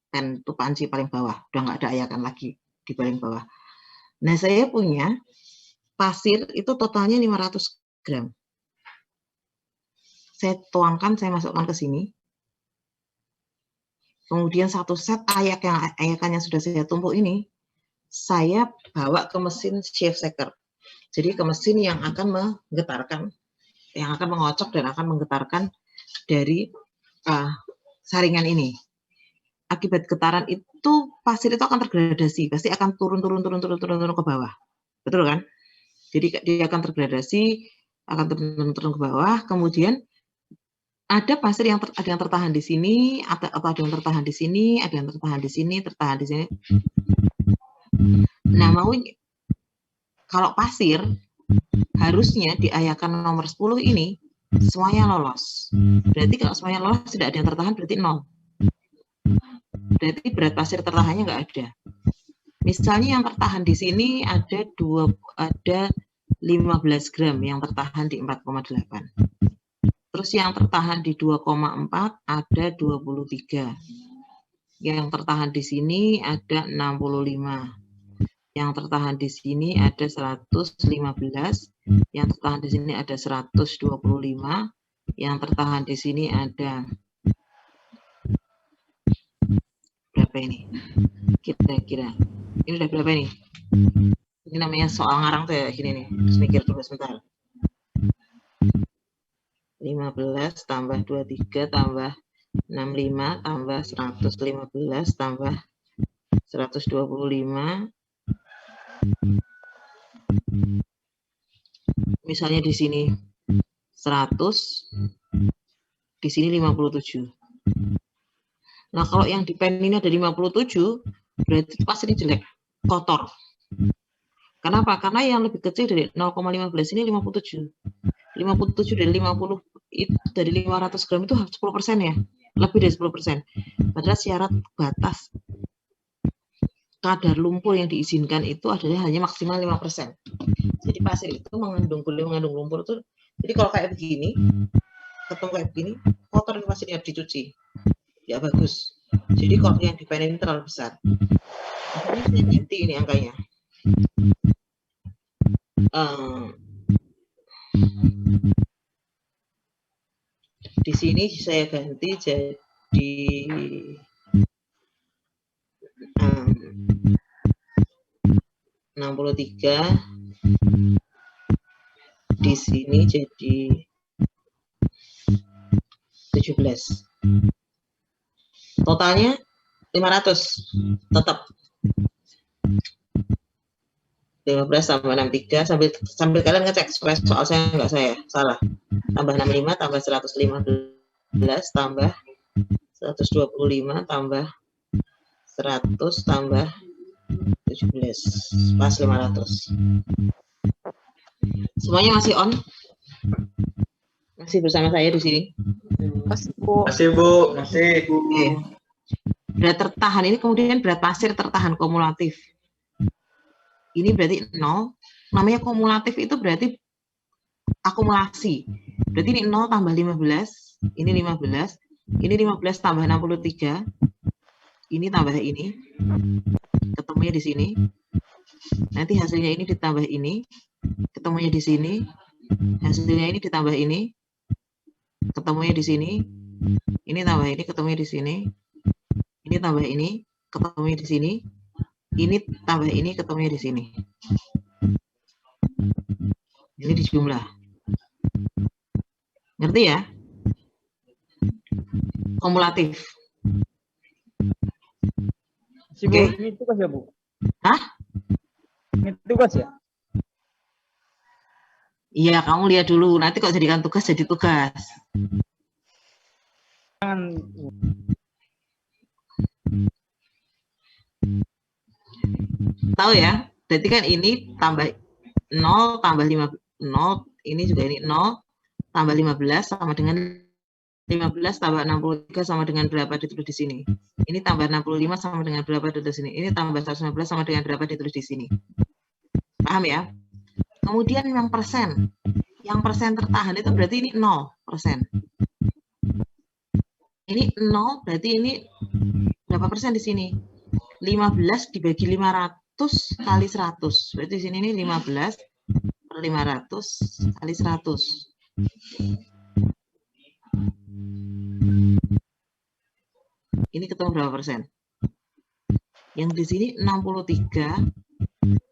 Pen itu panci paling bawah. Udah nggak ada ayakan lagi di paling bawah. Nah, saya punya pasir itu totalnya 500 gram. Saya tuangkan, saya masukkan ke sini. Kemudian satu set ayakan yang sudah saya tumpuk ini, saya bawa ke mesin shave shaker. Jadi ke mesin yang akan menggetarkan, yang akan mengocok dan akan menggetarkan dari saringan ini. Akibat getaran itu pasir itu akan tergradasi, pasti akan turun ke bawah. Betul kan? Jadi dia akan tergradasi, akan turun ke bawah, kemudian ada pasir yang ada yang tertahan di sini, atau ada yang tertahan di sini, ada yang tertahan di sini, tertahan di sini. Nah, kalau pasir harusnya di ayakan nomor 10 ini semuanya lolos. Berarti kalau semuanya lolos tidak ada yang tertahan, berarti 0. Berarti berat pasir tertahannya nggak ada. Misalnya yang tertahan di sini ada 15 gram yang tertahan di 4,8. Terus yang tertahan di 2,4 ada 23. Yang tertahan di sini ada 65. Yang tertahan di sini ada 115. Yang tertahan di sini ada 125. Yang tertahan di sini ada berapa ini? Kira-kira. Ini udah berapa ini? Ini namanya soal ngarang tuh ya, gini nih. Terus mikir dulu sebentar. 15 tambah 23 tambah 65 tambah 115 tambah 125. Misalnya di sini 100, di sini 57. Nah, kalau yang di pen ini ada 57, berarti pas ini jelek, kotor. Kenapa? Karena yang lebih kecil dari 0,15 ini 57. 57 dari 50 itu dari 500 gram itu 10% ya, lebih dari 10%. Padahal syarat batas kadar lumpur yang diizinkan itu adalah hanya maksimal 5%. Jadi pasir itu boleh mengandung lumpur itu. Jadi kalau kayak begini, ketemu kayak begini, kotor ini pasirnya harus dicuci. Ya bagus. Jadi kalau yang dipanen terlalu besar. Makanya saya ganti ini angkanya. Di sini saya ganti jadi 63, di sini jadi 17. Totalnya 500 tetap. 15 tambah 63 sambil kalian ngecek supaya soal saya nggak salah. Tambah 65 tambah 115 tambah 125 tambah 100 tambah 17 pas 500. Semuanya masih on? Masih bersama saya di sini? Masih, Bu. Masih, Bu. Masih. Oke. Berat tertahan ini kemudian berat pasir tertahan kumulatif. Ini berarti 0. Namanya kumulatif itu berarti akumulasi. Berarti ini 0 tambah 15. Ini 15. Ini 15 tambah 63. Ini tambah ini. Ketemunya di sini. Nanti hasilnya ini ditambah ini. Ketemunya di sini. Hasilnya ini ditambah ini. Ketemunya di sini. Ini tambah ini, ketemunya di sini. Ini Ini tambah ini, ketemunya di sini. Ini tambah ini, ketemunya di sini. Ini dijumlah. Ngerti ya? Kumulatif. Si Bu, Oke. ini tugas ya, Bu? Hah? Ini tugas ya? Iya, kamu lihat dulu. Nanti kok jadikan tugas, jadi tugas. Jangan. Tahu ya? Berarti kan ini tambah 0, tambah 5, 0, ini juga ini 0, tambah 15 sama dengan 15 tambah 63 sama dengan berapa ditulis di sini. Ini tambah 65 sama dengan berapa ditulis di sini. Ini tambah 115 sama dengan berapa ditulis di sini. Paham ya? Kemudian yang persen. Yang persen tertahan itu berarti ini 0%. Ini 0 berarti ini berapa persen di sini? 15 dibagi 500 kali 100. Berarti di sini ini 15 per 500 kali 100. Ini ketemu berapa persen? Yang di sini 63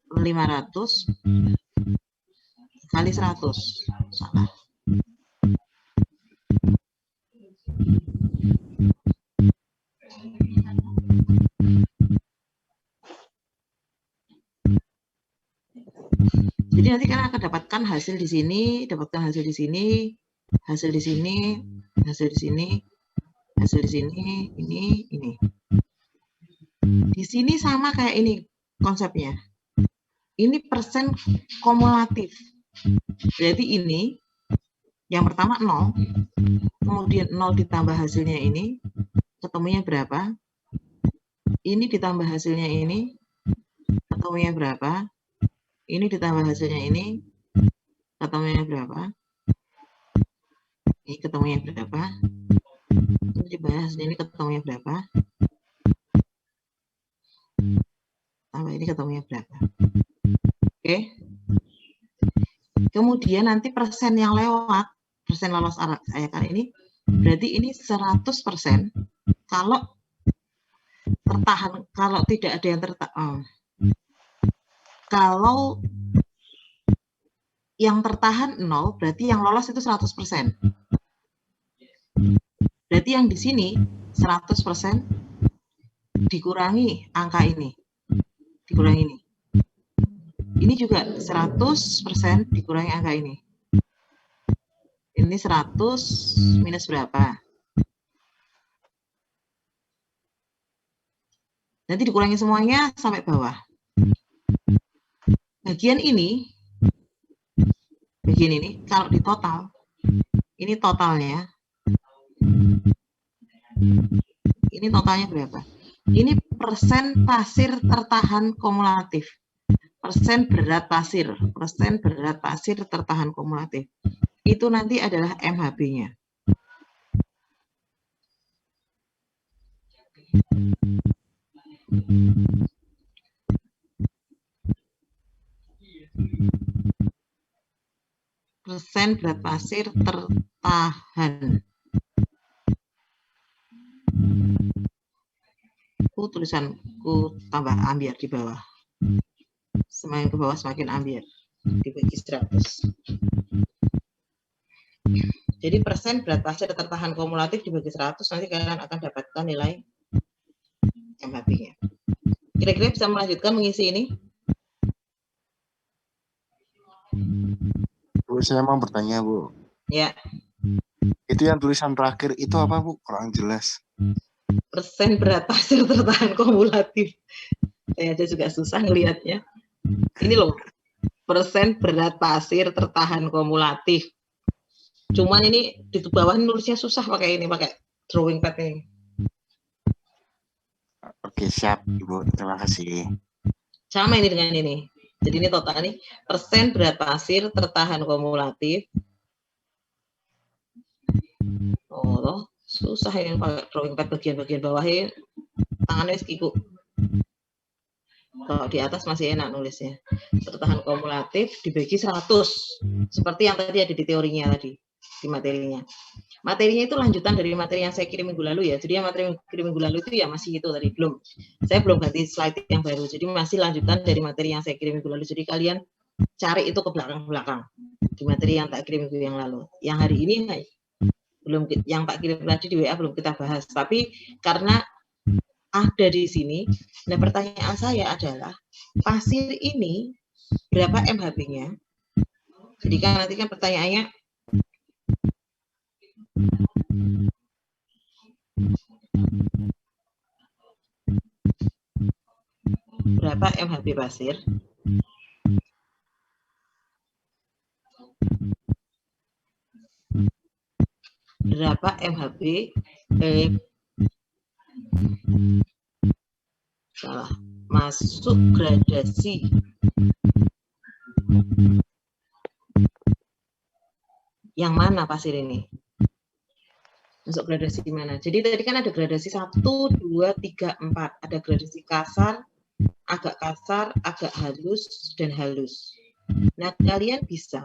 per 500 kali 100. Salah. Jadi nanti kalian akan dapatkan hasil di sini, dapatkan hasil di sini, hasil di sini, hasil di sini, hasil di sini, ini. Di sini sama kayak ini konsepnya. Ini persen kumulatif. Berarti ini yang pertama 0, kemudian 0 ditambah hasilnya ini, ketemunya berapa? Ini ditambah hasilnya ini, ketemunya berapa? Ini ditambah hasilnya ini, ketemunya berapa? Ini ketemunya berapa? Ini dibahas ini ketemunya berapa? Tambah ini ketemunya berapa? Oke. Kemudian nanti persen yang lewat, persen lolos ayakan ini, berarti ini 100% kalau tertahan, kalau tidak ada yang tertahan. Kalau yang tertahan 0, berarti yang lolos itu 100%. Berarti yang di sini 100% dikurangi angka ini. Dikurangi ini. Ini juga 100% dikurangi angka ini. Ini 100 minus berapa? Nanti dikurangi semuanya sampai bawah. Bagian ini kalau di total, ini totalnya, ini totalnya berapa? Ini persen pasir tertahan kumulatif, persen berat pasir tertahan kumulatif. Itu nanti adalah MHB-nya. Persen berat pasir tertahan. Tulisanku tambah ambiar di bawah. Semakin ke bawah semakin ambiar. Dibagi 100. Jadi persen berat pasir tertahan kumulatif dibagi 100, nanti kalian akan dapatkan nilai MHB-nya. Kira-kira bisa melanjutkan mengisi ini? Bu, saya mau bertanya, Bu. Ya. Itu yang tulisan terakhir itu apa, Bu? Kurang jelas. Persen berat pasir tertahan kumulatif. Saya aja juga susah ngelihatnya. Ini loh, persen berat pasir tertahan kumulatif. Cuman ini di bawah nulisnya susah pakai ini, pakai drawing pad ini. Oke, siap, Ibu. Terima kasih. Sama ini dengan ini. Jadi ini total nih, persen berat pasir tertahan kumulatif. Oh, susah ini pakai drawing pad bagian-bagian bawahnya. Tangannya sekiku. Kalau di atas masih enak nulisnya. Tertahan kumulatif dibagi 100. Seperti yang tadi ada di teorinya tadi, di materinya. Materinya itu lanjutan dari materi yang saya kirim minggu lalu ya. Jadi yang materi yang kirim minggu lalu itu ya masih itu tadi belum. Saya belum ganti slide yang baru. Jadi masih lanjutan dari materi yang saya kirim minggu lalu. Jadi kalian cari itu ke belakang-belakang di materi yang tak kirim minggu yang lalu. Yang hari ini belum, yang tak kirim tadi di WA belum kita bahas. Tapi karena ada di sini, nah pertanyaan saya adalah pasir ini berapa MHB-nya? Jadi kan nanti kan pertanyaannya berapa MHB pasir? Berapa MHB salah, masuk gradasi yang mana pasir ini? Masuk gradasi mana? Jadi tadi kan ada gradasi 1, 2, 3, 4. Ada gradasi kasar, agak halus, dan halus. Nah, kalian bisa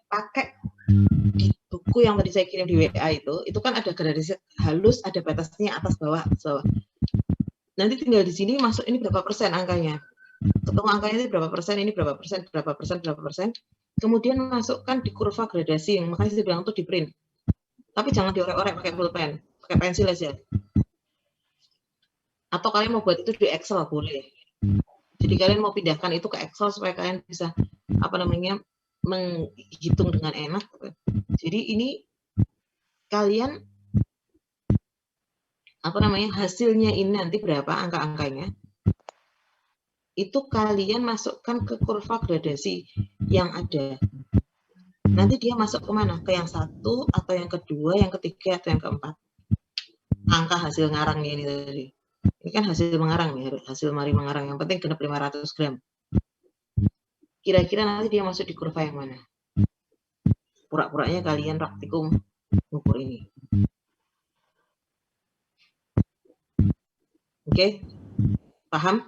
pakai di buku yang tadi saya kirim di WA itu kan ada gradasi halus, ada batasnya atas bawah, bawah. Nanti tinggal di sini masuk ini berapa persen angkanya. Ketemu angkanya ini berapa persen, ini berapa persen, berapa persen, berapa persen. Kemudian masukkan di kurva gradasi, makanya saya bilang itu di print. Tapi jangan diorek-orek pakai pulpen, pakai pensil aja. Atau kalian mau buat itu di Excel, boleh. Jadi kalian mau pindahkan itu ke Excel supaya kalian bisa menghitung dengan enak. Jadi ini kalian hasilnya ini nanti berapa angka-angkanya, itu kalian masukkan ke kurva gradasi yang ada. Nanti dia masuk kemana? Ke yang 1 atau yang kedua, yang ketiga atau yang keempat. Angka hasil ngarangnya ini tadi. Ini kan hasil mengarang nih, hasil mari mengarang. Yang penting genap 500 gram. Kira-kira nanti dia masuk di kurva yang mana? Pura-puranya kalian praktikum ngukur ini. Oke? Paham?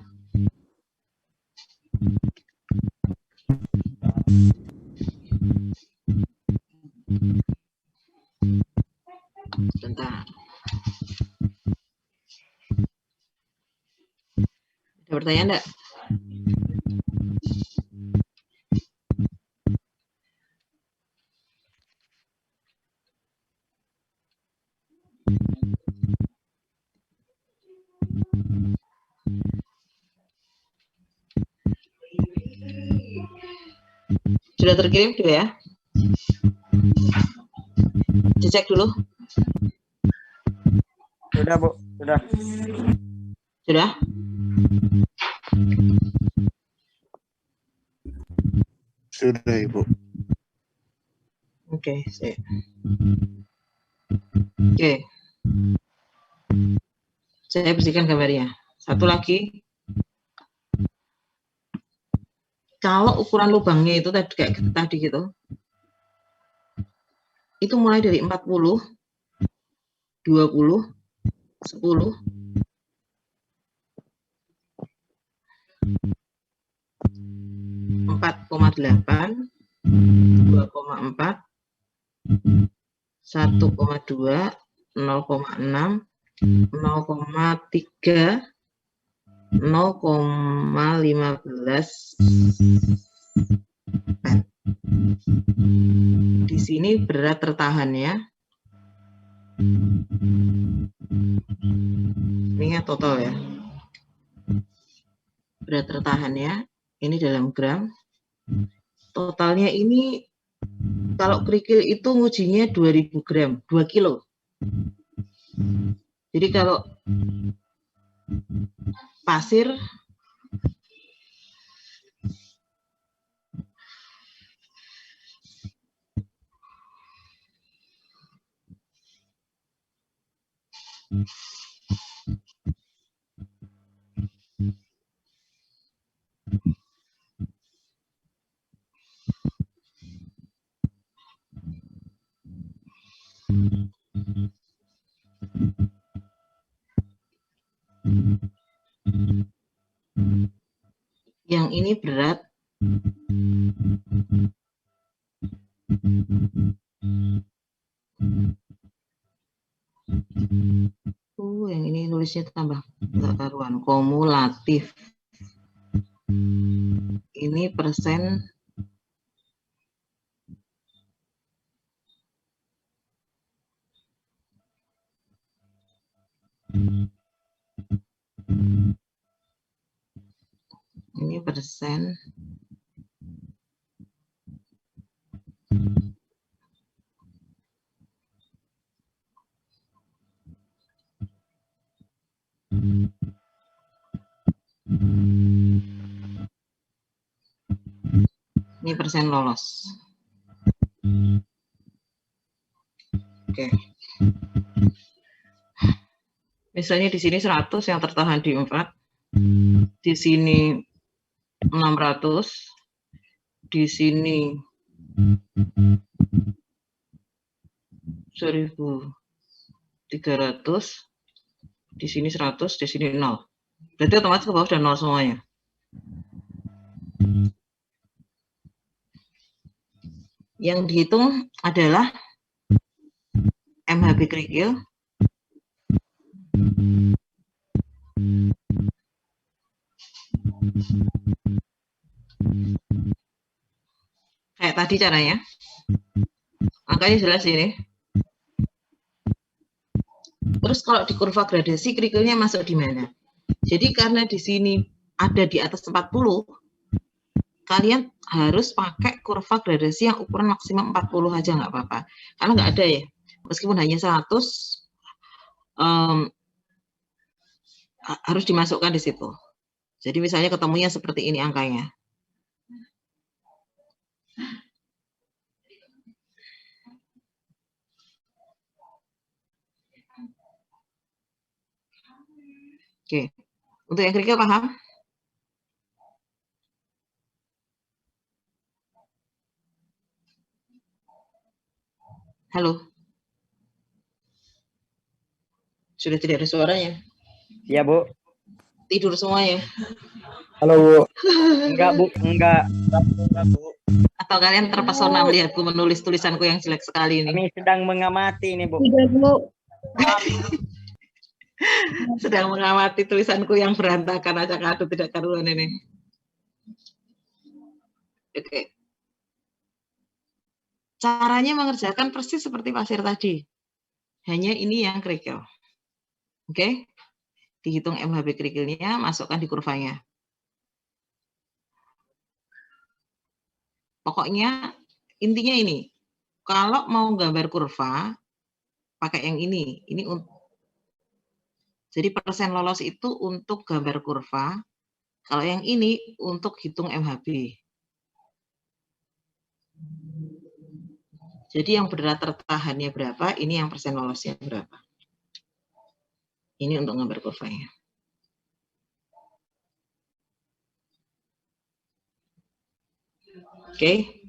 Bentar. Ada pertanyaan enggak? Sudah terkirim tuh ya? Dicek dulu. Sudah, Bu. Sudah. Sudah? Sudah, Ibu. Oke, sip. Oke. Saya bersihkan gambarnya. Satu lagi. Kalau ukuran lubangnya itu tadi kayak tadi gitu, itu mulai dari 40, 20, 10, 4,8, 2,4, 1,2, 0,6, 0,3, 0,15. Di sini berat tertahannya. Ini ya total ya. Berat tertahannya ini dalam gram. Totalnya ini kalau kerikil itu ngujinya 2000 gram, 2 kilo. Jadi kalau pasir yang ini berat 1,5 Yang ini nulisnya tambah nggak karuan. Kumulatif. Ini persen ini persen ini persen lolos. Oke. Misalnya di sini 100 yang tertahan di 4, di sini 600, di sini 1.300, di sini 100, di sini 0. Berarti otomatis ke bawah sudah 0 semuanya. Yang dihitung adalah MHB kerikil kayak tadi caranya. Angkanya jelas ini. Terus kalau di kurva gradasi kerikilnya masuk di mana? Jadi karena di sini ada di atas 40, kalian harus pakai kurva gradasi yang ukuran maksimum 40 aja nggak apa-apa. Karena nggak ada ya. Meskipun hanya 100, harus dimasukkan di situ. Jadi misalnya ketemunya seperti ini angkanya. Oke, untuk yang kerikil paham? Halo? Sudah tidak ada suaranya. Iya, Bu. Tidur semuanya. Halo, Bu. Enggak, Bu. Enggak, Bu. Atau kalian terpesona melihatku menulis tulisanku yang jelek sekali ini? Kami sedang mengamati ini, Bu. Tidak, Bu. Sedang mengamati tulisanku yang berantakan, acak-aduk tidak karuan ini. Oke. Caranya mengerjakan persis seperti pasir tadi. Hanya ini yang kerikil. Oke. Dihitung MHB kerikilnya, masukkan di kurvanya. Pokoknya intinya ini. Kalau mau gambar kurva, pakai yang ini. Jadi persen lolos itu untuk gambar kurva. Kalau yang ini untuk hitung MHB. Jadi yang berat tertahannya berapa, ini yang persen lolosnya berapa. Ini untuk gambar kurvanya. Oke.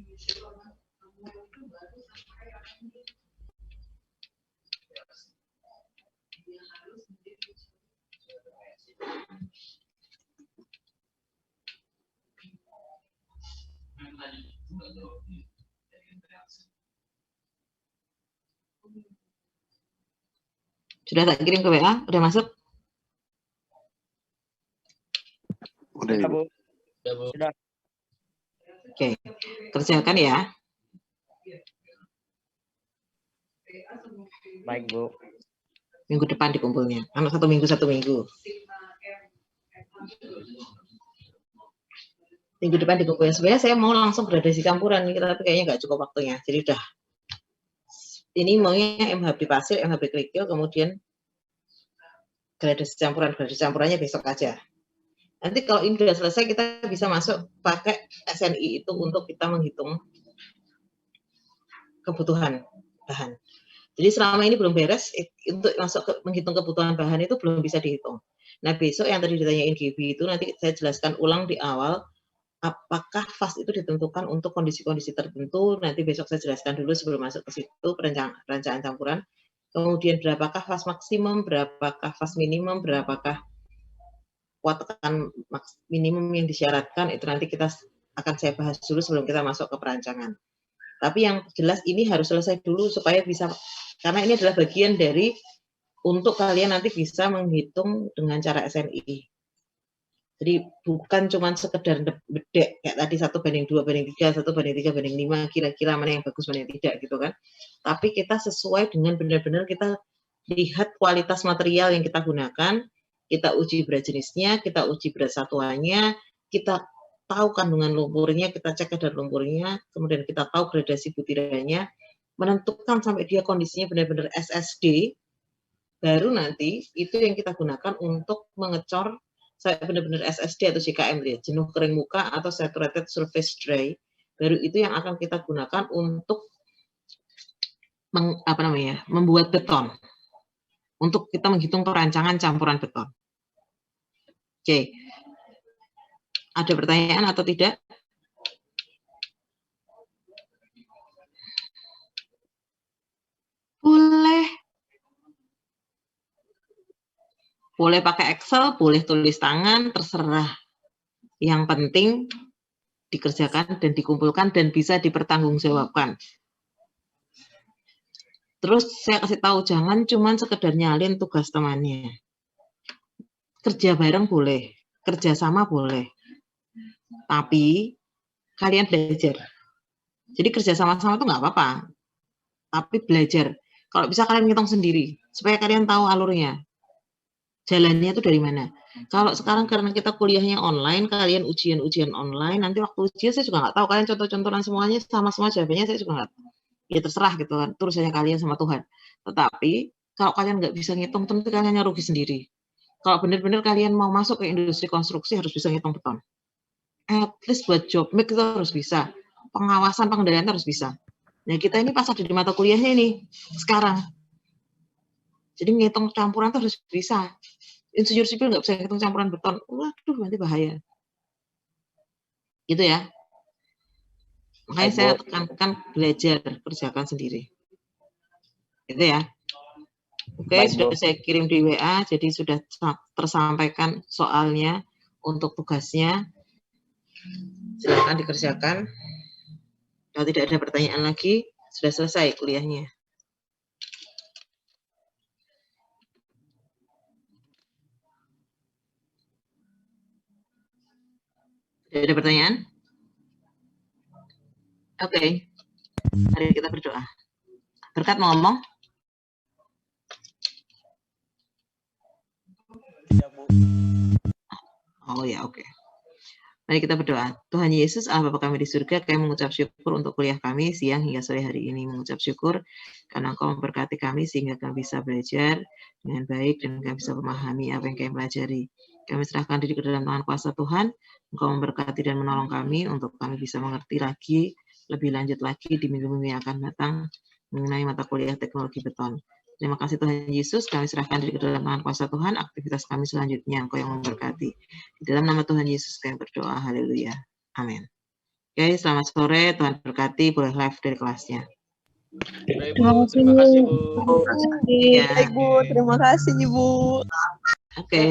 Sudah tak kirim ke WA? Udah masuk? Udah, Sudah, Ibu. Bu. Sudah. Oke, kerjakan ya. Baik, Bu. Minggu depan dikumpulnya. Karena 1 minggu 1 minggu. Minggu depan dikumpulnya. Sebenarnya saya mau langsung gradasi campuran nih, tapi kayaknya nggak cukup waktunya. Jadi udah. Ini maunya MHB pasir, MHB kerikil, kemudian gradasi campuran. Gradasi campurannya besok aja. Nanti kalau ini sudah selesai, kita bisa masuk pakai SNI itu untuk kita menghitung kebutuhan bahan. Jadi selama ini belum beres, untuk masuk ke menghitung kebutuhan bahan itu belum bisa dihitung. Nah besok yang tadi ditanyain GB itu nanti saya jelaskan ulang di awal, apakah fast itu ditentukan untuk kondisi-kondisi tertentu, nanti besok saya jelaskan dulu sebelum masuk ke situ perencanaan campuran. Kemudian berapakah fast maksimum, berapakah fast minimum, berapakah kuat tekan minimum yang disyaratkan, itu nanti kita akan saya bahas dulu sebelum kita masuk ke perancangan. Tapi yang jelas ini harus selesai dulu supaya bisa, karena ini adalah bagian dari untuk kalian nanti bisa menghitung dengan cara SNI. Jadi bukan cuma sekedar bedek kayak tadi 1:2:3, 1:3:5, kira-kira mana yang bagus, mana yang tidak gitu kan. Tapi kita sesuai dengan benar-benar kita lihat kualitas material yang kita gunakan, kita uji berat jenisnya, kita uji berat satuannya, kita tahu kandungan lumpurnya, kita cek kadar lumpurnya, kemudian kita tahu gradasi butirannya, menentukan sampai dia kondisinya benar-benar SSD, baru nanti itu yang kita gunakan untuk mengecor saya benar-benar SSD atau JKM, ya, jenuh kering muka atau saturated surface dry, baru itu yang akan kita gunakan untuk membuat beton, untuk kita menghitung perancangan campuran beton. Oke, ada pertanyaan atau tidak? Boleh pakai Excel, boleh tulis tangan, terserah. Yang penting dikerjakan dan dikumpulkan dan bisa dipertanggungjawabkan. Terus saya kasih tahu, jangan cuma sekedar nyalin tugas temannya. Kerja bareng boleh, kerja sama boleh. Tapi kalian belajar. Jadi kerja sama-sama itu nggak apa-apa. Tapi belajar. Kalau bisa kalian ngitung sendiri, supaya kalian tahu alurnya. Jalannya itu dari mana. Kalau sekarang karena kita kuliahnya online, kalian ujian online, nanti waktu ujian saya juga nggak tahu, kalian contoh-contohan semuanya sama semua jawabannya saya juga nggak tahu. Ya terserah gitu kan, itu urusannya kalian sama Tuhan. Tetapi kalau kalian nggak bisa ngitung, tentu kalian hanya rugi sendiri. Kalau benar-benar kalian mau masuk ke industri konstruksi harus bisa ngitung beton. At least buat job make itu harus bisa. Pengawasan, pengendalian harus bisa. Nah kita ini pas ada di mata kuliahnya nih sekarang. Jadi ngitung campuran itu harus bisa. Insinyur sipil nggak bisa ngitung campuran beton. Waduh, nanti bahaya. Gitu ya. Makanya saya tekankan belajar, kerjakan sendiri. Gitu ya. Oke, sudah saya kirim di WA, jadi sudah tersampaikan soalnya untuk tugasnya. Silakan dikerjakan. Kalau tidak ada pertanyaan lagi, sudah selesai kuliahnya. Ada pertanyaan? Oke. Mari kita berdoa. Berkat mau ngomong? Oh ya, oke. Mari kita berdoa. Tuhan Yesus, Allah Bapa kami di surga, kami mengucap syukur untuk kuliah kami siang hingga sore hari ini. Mengucap syukur karena Engkau memberkati kami sehingga kami bisa belajar dengan baik dan kami bisa memahami apa yang kami pelajari. Kami serahkan diri ke dalam tangan kuasa Tuhan. Engkau memberkati dan menolong kami untuk kami bisa mengerti lagi, lebih lanjut lagi di minggu-minggu yang akan datang mengenai mata kuliah teknologi beton. Terima kasih Tuhan Yesus, kami serahkan diri ke dalam tangan kuasa Tuhan, aktivitas kami selanjutnya Engkau yang memberkati. Di dalam nama Tuhan Yesus kami berdoa, haleluya, amin. Oke, selamat sore, Tuhan berkati, boleh live dari kelasnya. Terima kasih Bu. Ya. Baik Bu, terima kasih Ibu. Oke.